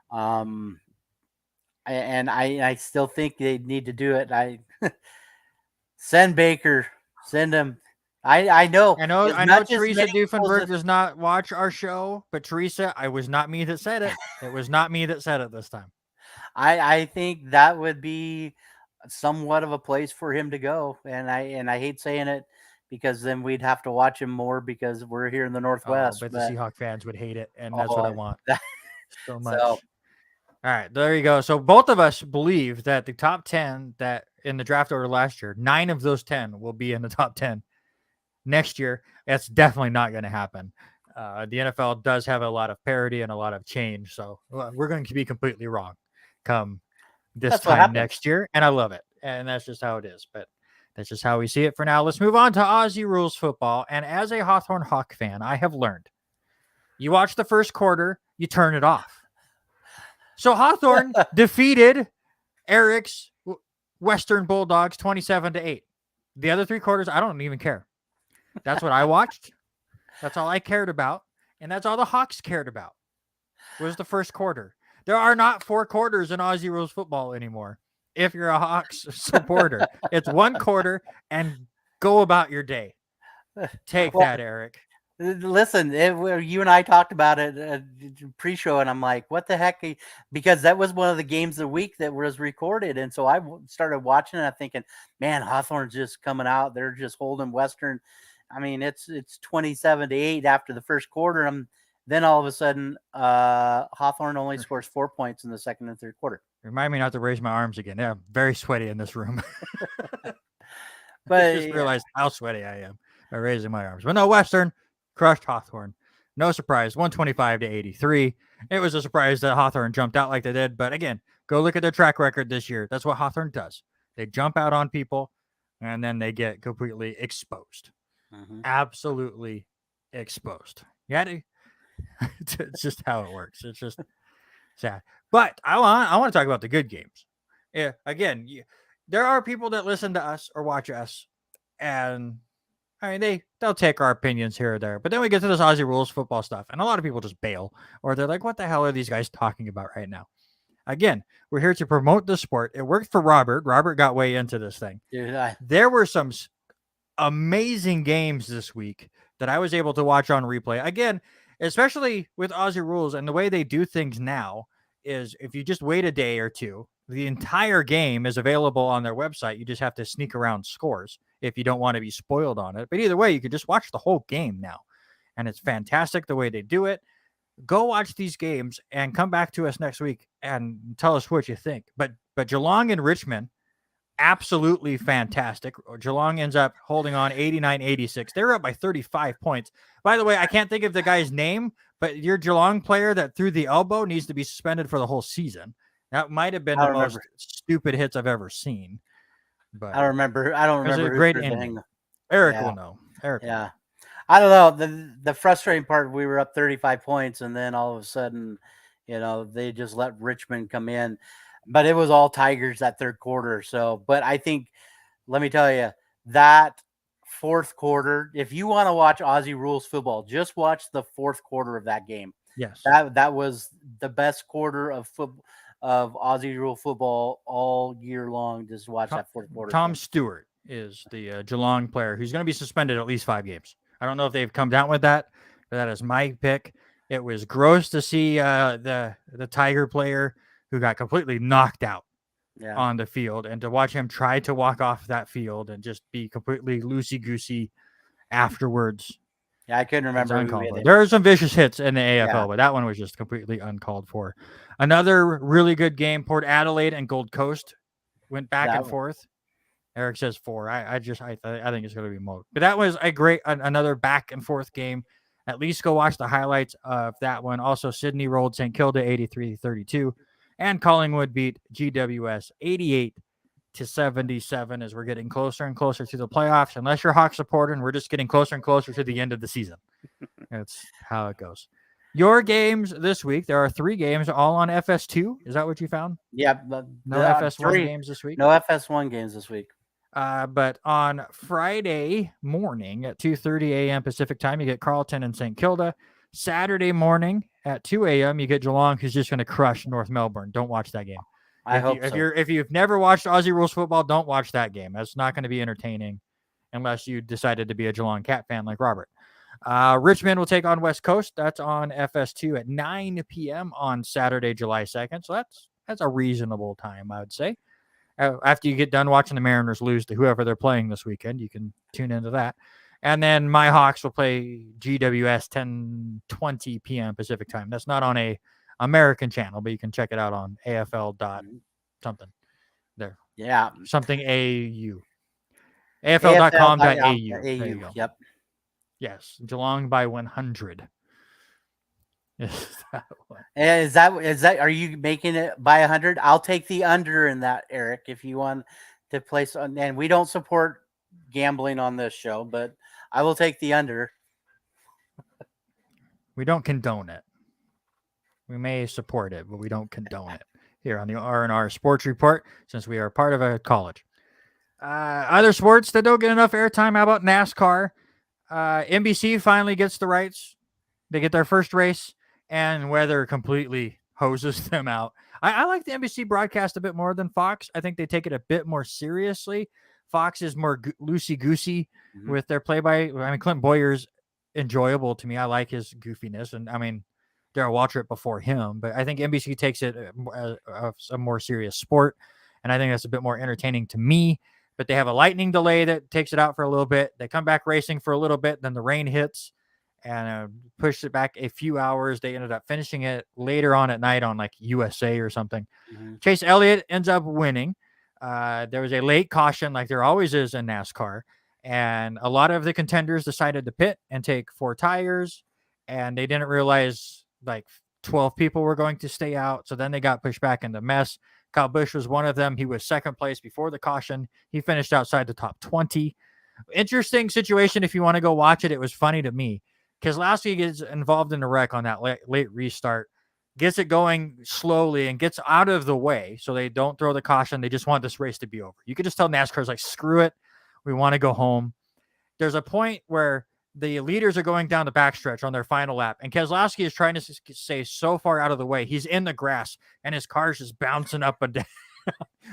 S2: And I still think they need to do it. Send Baker, send him. I know
S1: Teresa Diefenberg does not watch our show, but Teresa, it was not me that said it. It was not me that said it this time.
S2: I think that would be somewhat of a place for him to go. And I hate saying it because then we'd have to watch him more because we're here in the Northwest.
S1: But the Seahawks fans would hate it, and that's what I want so much.
S2: So,
S1: all right, there you go. So both of us believe that the top 10 that in the draft order last year, 9 of those 10 will be in the top 10 next year. That's definitely not going to happen. The NFL does have a lot of parity and a lot of change, so we're going to be completely wrong come this time next year, and I love it. And that's just how it is, but that's just how we see it for now. Let's move on to Aussie rules football. And as a Hawthorne Hawk fan, I have learned, you watch the first quarter, you turn it off. So Hawthorne defeated Eric's Western Bulldogs 27-8. The other 3 quarters, I don't even care. That's what I watched. That's all I cared about. And that's all the Hawks cared about was the first quarter. There are not 4 quarters in Aussie rules football anymore. If you're a Hawks supporter, it's 1 quarter and go about your day. Take that, Eric.
S2: Listen, you and I talked about it pre-show, and I'm like, what the heck? Because that was one of the games of the week that was recorded. And so I started watching it. I'm thinking, man, Hawthorne's just coming out. They're just holding Western. I mean, it's 27-8 after the first quarter. And then all of a sudden, Hawthorne only scores 4 points in the second and third quarter.
S1: Remind me not to raise my arms again. Yeah, I'm very sweaty in this room.
S2: But
S1: I just realized how sweaty I am by raising my arms. But no, Western crushed Hawthorne. No surprise, 125-83. It was a surprise that Hawthorne jumped out like they did. But again, go look at their track record this year. That's what Hawthorne does. They jump out on people, and then they get completely exposed.
S2: Mm-hmm.
S1: Absolutely exposed. It's just how it works. It's just sad. But I want to talk about the good games. Yeah, again, there are people that listen to us or watch us, and I mean they'll take our opinions here or there. But then we get to this Aussie rules football stuff, and a lot of people just bail, or they're like, "What the hell are these guys talking about right now?" Again, we're here to promote the sport. It worked for Robert. Robert got way into this thing.
S2: Dude,
S1: there were some amazing games this week that I was able to watch on replay. Again, especially with Aussie rules and the way they do things now is if you just wait a day or two, the entire game is available on their website. You just have to sneak around scores if you don't want to be spoiled on it. But either way, you could just watch the whole game now. And it's fantastic the way they do it. Go watch these games and come back to us next week and tell us what you think. But Geelong and Richmond, absolutely fantastic. Geelong ends up holding on 89-86. They're up by 35 points. By the way, I can't think of the guy's name, but your Geelong player that threw the elbow needs to be suspended for the whole season. That might have been
S2: I
S1: the
S2: don't
S1: most
S2: remember.
S1: stupid hits I've ever seen. But
S2: I don't remember. I don't
S1: it was a
S2: remember who
S1: great
S2: threw the
S1: ending.
S2: hang.
S1: Eric
S2: Yeah.
S1: will know. Eric will
S2: Yeah.
S1: know.
S2: I don't know. The frustrating part, we were up 35 points, and then all of a sudden, they just let Richmond come in. But it was all Tigers that third quarter. So, but I think, let me tell you, that fourth quarter, if you want to watch Aussie rules football, just watch the fourth quarter of that game.
S1: Yes.
S2: That was the best quarter of Aussie rule football all year long. Just watch that fourth quarter.
S1: Tom Stewart is the Geelong player who's going to be suspended at least 5 games. I don't know if they've come down with that, but that is my pick. It was gross to see the Tiger player who got completely knocked out on the field, and to watch him try to walk off that field and just be completely loosey-goosey afterwards.
S2: Yeah, I couldn't remember.
S1: There are some vicious hits in the AFL, but that one was just completely uncalled for. Another really good game, Port Adelaide and Gold Coast went back and forth. Eric says 4. I think it's going to be more. But that was another back and forth game. At least go watch the highlights of that one. Also, Sydney rolled St. Kilda 83-32, and Collingwood beat GWS 88-77 as we're getting closer and closer to the playoffs. Unless you're a Hawk supporter, and we're just getting closer and closer to the end of the season. That's how it goes. Your games this week, there are 3 games all on FS2. Is that what you found?
S2: Yeah.
S1: No FS1 games this week?
S2: No FS1 games this week.
S1: But on Friday morning at 2:30 a.m. Pacific time, you get Carlton and St. Kilda. Saturday morning at 2 a.m., you get Geelong, who's just going to crush North Melbourne. Don't watch that game. If you've never watched Aussie rules football, don't watch that game. That's not going to be entertaining unless you decided to be a Geelong Cat fan like Robert. Richmond will take on West Coast. That's on FS2 at 9 p.m. on Saturday, July 2nd. So that's a reasonable time, I would say. After you get done watching the Mariners lose to whoever they're playing this weekend, you can tune into that. And then my Hawks will play GWS 10:20 p.m. Pacific time. That's not on a American channel, but you can check it out on AFL something there.
S2: Yeah.
S1: Something AU. AFL.com.au. There you go.
S2: Yep.
S1: Yes. Geelong by 100.
S2: Is that are you making it by 100? I'll take the under in that, Eric, if you want to place on. And we don't support gambling on this show, but I will take the under.
S1: We don't condone it. We may support it, but we don't condone it here on the R&R Sports Report, since we are part of a college. Other sports that don't get enough airtime, how about NASCAR? NBC finally gets the rights. They get their first race, and weather completely hoses them out. I like the NBC broadcast a bit more than Fox. I think they take it a bit more seriously. Fox is more loosey-goosey with their play-by. I mean, Clint Boyer's enjoyable to me. I like his goofiness, and I mean, Darryl Waltrip before him, but I think NBC takes it a more serious sport, and I think that's a bit more entertaining to me. But they have a lightning delay that takes it out for a little bit. They come back racing for a little bit, then the rain hits and pushed it back a few hours. They ended up finishing it later on at night on like USA or something. Chase Elliott ends up winning. There was a late caution, like there always is in NASCAR, and a lot of the contenders decided to pit and take 4 tires, and they didn't realize like 12 people were going to stay out. So then they got pushed back in the mess. Kyle Busch was one of them. He was second place before the caution. He finished outside the top 20. Interesting situation. If you want to go watch it, it was funny to me. Keselowski gets involved in a wreck on that late restart, gets it going slowly and gets out of the way. So they don't throw the caution. They just want this race to be over. You could just tell NASCAR's like, screw it. We want to go home. There's a point where the leaders are going down the backstretch on their final lap, and Keselowski is trying to stay so far out of the way. He's in the grass, and his car's just bouncing up and down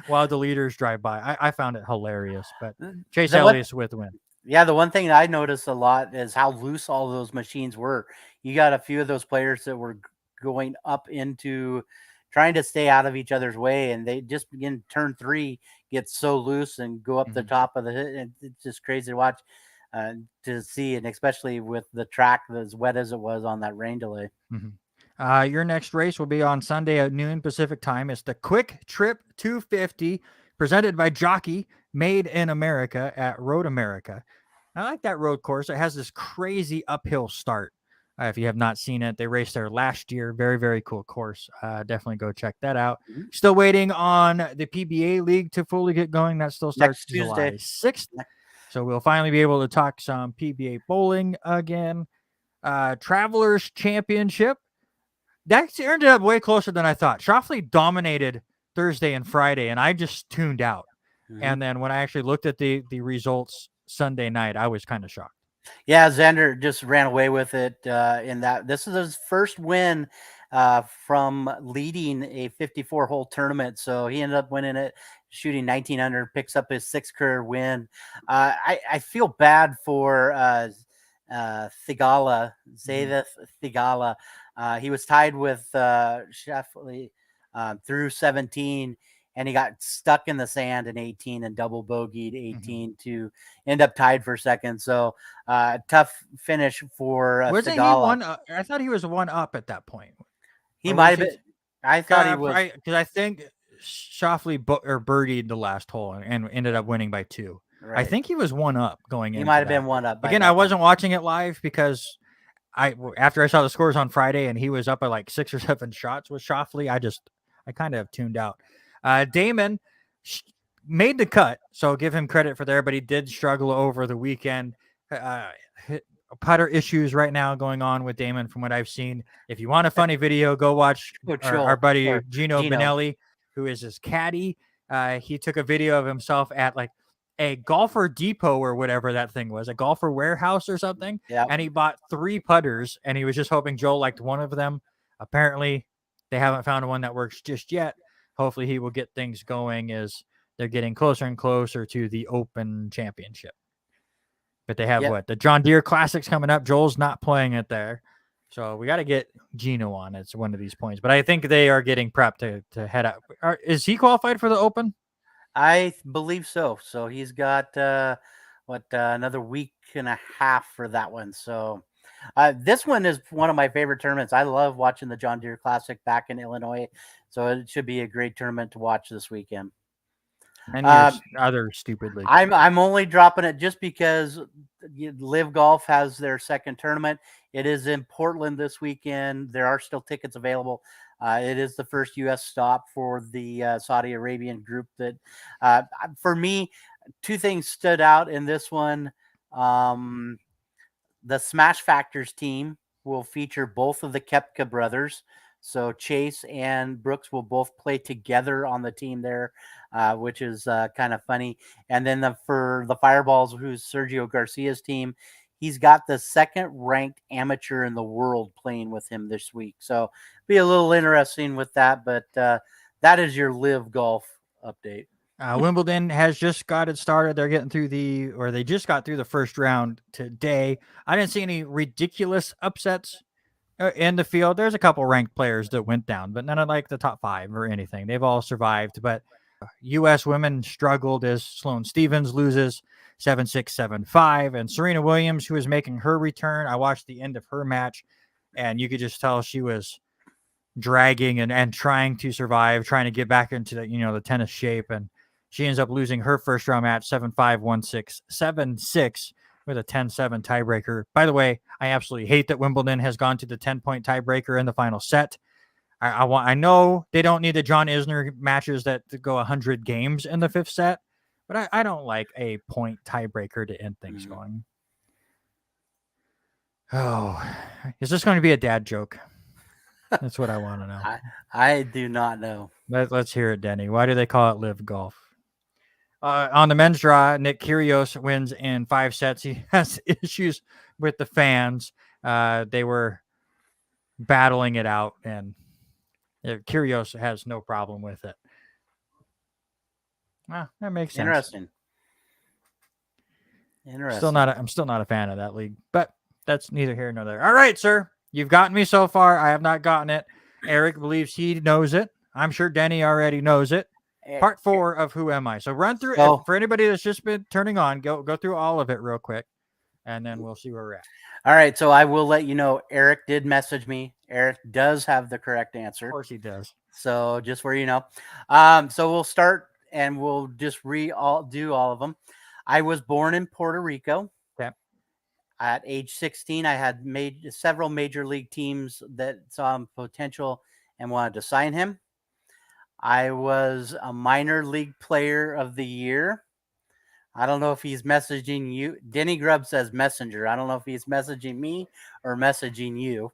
S1: while the leaders drive by. I found it hilarious, but Chase Elliott's with the win.
S2: Yeah, the one thing that I noticed a lot is how loose all those machines were. You got a few of those players that were going up into trying to stay out of each other's way, and they just begin turn 3 get so loose and go up the top of the hit, and it's just crazy to watch. To see, and especially with the track as wet as it was on that rain delay.
S1: Your next race will be on Sunday at noon Pacific time. It's the Quick Trip 250 presented by Jockey, made in America at Road America. I like that road course. It has this crazy uphill start. If you have not seen it, they raced there last year. Very, very cool course. Definitely go check that out.
S2: Mm-hmm.
S1: Still waiting on the PBA League to fully get going. That still starts
S2: Next Tuesday.
S1: July 6th. So we'll finally be able to talk some PBA bowling again. Travelers Championship. That ended up way closer than I thought. Shoffley dominated Thursday and Friday, and I just tuned out. Mm-hmm. And then when I actually looked at the results Sunday night, I was kind of shocked.
S2: Yeah, Xander just ran away with it in that. This is his first win from leading a 54-hole tournament. So he ended up winning it, shooting 19 under, picks up his 6th career win. I feel bad for Thigala, Zayda Thigala. He was tied with Shoffley through 17. And he got stuck in the sand in 18 and double bogeyed 18 to end up tied for 2nd. So tough finish for
S1: Wasn't
S2: Thigala.
S1: He one? I thought he was 1 up at that point.
S2: He might have been. I thought he was.
S1: Because I think Shoffley birdied the last hole and ended up winning by 2. Right. I think he was 1 up going in.
S2: He might have been 1 up.
S1: Again, I wasn't watching it live because after I saw the scores on Friday and he was up by like 6 or 7 shots with Shoffley, I kind of tuned out. Damon made the cut, so give him credit for there, but he did struggle over the weekend. Putter issues right now going on with Damon from what I've seen. If you want a funny video, go watch our buddy Gino Benelli, who is his caddy. He took a video of himself at like a golfer depot or whatever that thing was, a golfer warehouse or something.
S2: Yep.
S1: And he bought 3 putters, and he was just hoping Joe liked one of them. Apparently, they haven't found one that works just yet. Hopefully he will get things going as they're getting closer and closer to the Open Championship. But they have the John Deere Classics coming up. Joel's not playing it there. So we got to get Gino on. It's one of these points. But I think they are getting prepped to head out. Is he qualified for the Open?
S2: I believe so. So he's got, another week and a half for that one. So this one is one of my favorite tournaments. I love watching the John Deere Classic back in Illinois. So it should be a great tournament to watch this weekend.
S1: And other stupid leagues.
S2: I'm only dropping it just because Live Golf has their 2nd tournament. It is in Portland this weekend. There are still tickets available. It is the first U.S. stop for the Saudi Arabian group. That for me, 2 things stood out in this one. The Smash Factors team will feature both of the Koepka brothers. So Chase and Brooks will both play together on the team there, which is kind of funny. And then for the Fireballs, who's Sergio Garcia's team, he's got the 2nd ranked amateur in the world playing with him this week. So be a little interesting with that. But that is your Live Golf update.
S1: Wimbledon has just got it started. They're getting through they just got through the first round today. I didn't see any ridiculous upsets in the field. There's a couple ranked players that went down, but none of like the top 5 or anything. They've all survived, but U.S. women struggled as Sloane Stephens loses 7-6, 7-5, and Serena Williams, who is making her return. I watched the end of her match, and you could just tell she was dragging and trying to survive, trying to get back into the tennis shape, and she ends up losing her first round match 7-5, 1-6, 7-6. With a 10-7 tiebreaker. By the way, I absolutely hate that Wimbledon has gone to the 10-point tiebreaker in the final set. I know they don't need the John Isner matches that go 100 games in the 5th set, but I don't like a point tiebreaker to end things going. Oh, is this going to be a dad joke? That's what I want to know.
S2: I do not know.
S1: Let's hear it, Denny. Why do they call it Live Golf? On the men's draw, Nick Kyrgios wins in 5 sets. He has issues with the fans. They were battling it out, and Kyrgios has no problem with it. Well, that makes sense.
S2: Interesting.
S1: I'm still not a fan of that league, but that's neither here nor there. All right, sir. You've gotten me so far. I have not gotten it. Eric believes he knows it. I'm sure Denny already knows it. Part 4 of Who Am I? So run through it for anybody that's just been turning on. Go through all of it real quick, and then we'll see where we're at.
S2: All right. So I will let you know. Eric did message me. Eric does have the correct answer.
S1: Of course he does.
S2: So just where you know. So we'll start and we'll just do all of them. I was born in Puerto Rico.
S1: Okay.
S2: At age 16, I had made several major league teams that saw potential and wanted to sign him. I was a minor league player of the year. I don't know if he's messaging you. Denny Grubb says messenger. I don't know if he's messaging me or messaging you.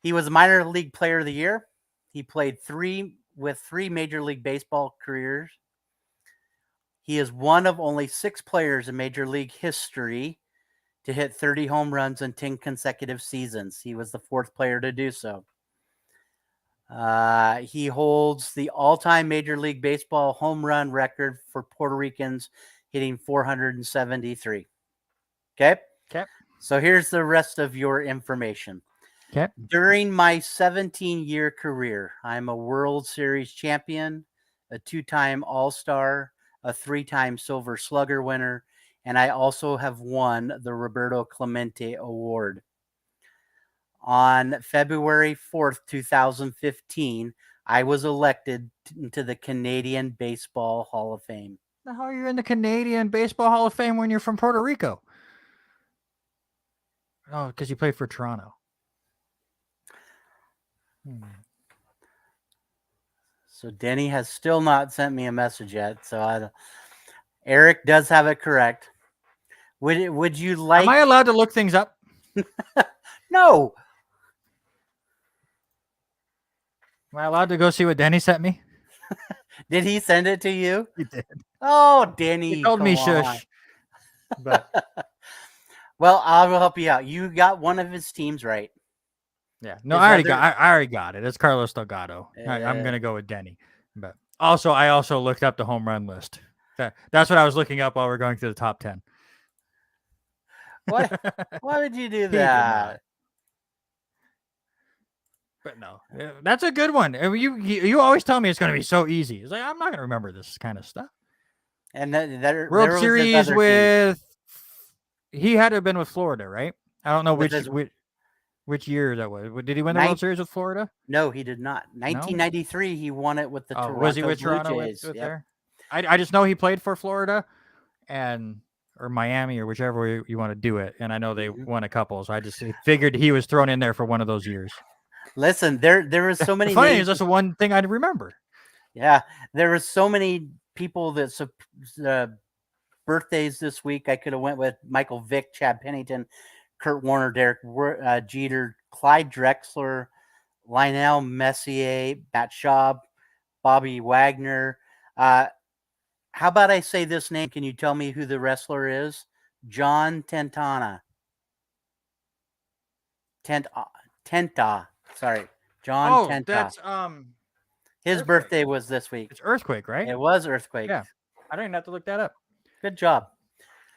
S2: He was a minor league player of the year. He played three Major League Baseball careers. He is one of only 6 players in Major League history to hit 30 home runs in 10 consecutive seasons. He was the 4th player to do so. He holds the all-time Major League Baseball home run record for Puerto Ricans, hitting 473. Okay?
S1: Okay.
S2: So here's the rest of your information.
S1: Okay.
S2: During my 17-year career, I'm a World Series champion, a 2-time All-Star, a 3-time Silver Slugger winner, and I also have won the Roberto Clemente Award. On February 4th, 2015, I was elected into the Canadian Baseball Hall of Fame.
S1: The hell are you in the Canadian Baseball Hall of Fame when you're from Puerto Rico? Oh, because you played for Toronto.
S2: So Denny has still not sent me a message yet. So Eric does have it correct. Would you like?
S1: Am I allowed to look things up?
S2: No.
S1: Am I allowed to go see what Denny sent me?
S2: Did he send it to you?
S1: He did.
S2: Oh, Denny.
S1: He told me shush. But
S2: well, I'll help you out. You got one of his teams right.
S1: Yeah. No, I already got it. It's Carlos Delgado. I'm gonna go with Denny. But I also looked up the home run list. That's what I was looking up while we're going through the top 10.
S2: What? Why would you do that?
S1: But no, that's a good one. I mean, you always tell me it's going to be so easy. It's like, I'm not going to remember this kind of stuff.
S2: And
S1: World Series with he had to have been with Florida, right? I don't know which year that was. Did he win the World Series with Florida?
S2: No, he did not. 1993, he won it with the Toronto
S1: was he with
S2: Blue
S1: Toronto
S2: Jays.
S1: with there? I just know he played for Florida or Miami or whichever you want to do it, and I know they won a couple, so I just figured he was thrown in there for one of those years.
S2: Listen, there was so many.
S1: Funny is that's the one thing I remember.
S2: Yeah, there was so many people that birthdays this week. I could have went with Michael Vick, Chad Pennington, Kurt Warner, Derek Jeter, Clyde Drexler, Lionel Messier, Matt Schaub, Bobby Wagner. How about I say this name? Can you tell me who the wrestler is? John Santana. Tenta. Sorry, John Tenta.
S1: That's
S2: his
S1: Earthquake.
S2: birthday was this week.
S1: It's Earthquake, right?
S2: It was Earthquake.
S1: Yeah, I don't even have to look that up.
S2: Good job.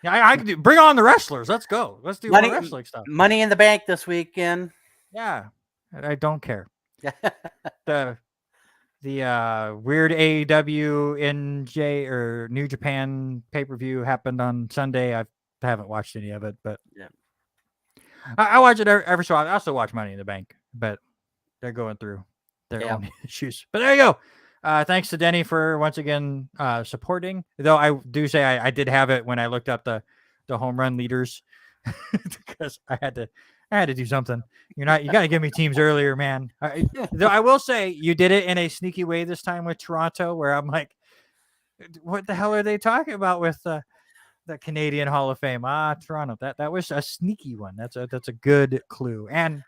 S1: Yeah, I could do. Bring on the wrestlers. Let's go. Let's do more wrestling stuff.
S2: Money in the Bank this weekend.
S1: Yeah, I don't care. the weird AEW NJ or New Japan pay-per-view happened on Sunday. I haven't watched any of it, but
S2: yeah.
S1: I watch it every so often. I also watch Money in the Bank, but they're going through their own issues. But there you go. Thanks to Denny for once again supporting. Though I do say I did have it when I looked up the home run leaders because I had to do something. You got to give me teams earlier, man. Though I will say you did it in a sneaky way this time with Toronto, where I'm like, what the hell are they talking about with the Canadian Hall of Fame? Toronto. That was a sneaky one. That's a good clue. And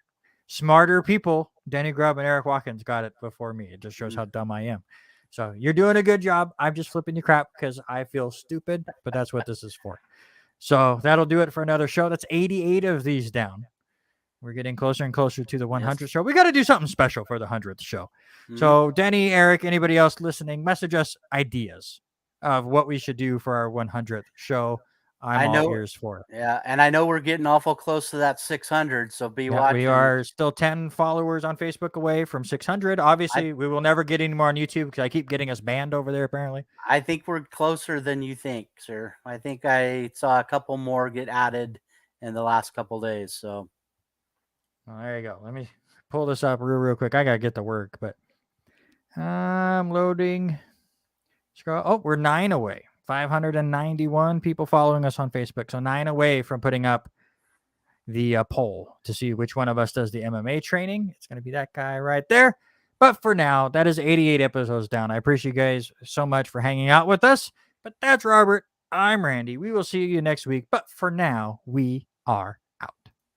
S1: smarter people, Denny Grubb and Eric Watkins, got it before me. It just shows how dumb I am. So you're doing a good job. I'm just flipping you crap because I feel stupid, but that's what this is for. So that'll do it for another show. That's 88 of these down. We're getting closer and closer to the 100th show. We got to do something special for the 100th show. So Denny, Eric, anybody else listening, message us ideas of what we should do for our 100th show. I'm all ears for it.
S2: Yeah, and I know we're getting awful close to that 600, so be watching.
S1: We are still 10 followers on Facebook away from 600. Obviously, we will never get any more on YouTube because I keep getting us banned over there, apparently.
S2: I think we're closer than you think, sir. I think I saw a couple more get added in the last couple days. So
S1: well, there you go. Let me pull this up real quick. I got to get to work, but I'm loading. Scroll. Oh, we're 9 away. 591 people following us on Facebook. So 9 away from putting up the poll to see which one of us does the MMA training. It's going to be that guy right there. But for now, that is 88 episodes down. I appreciate you guys so much for hanging out with us. But that's Robert. I'm Randy. We will see you next week. But for now, we are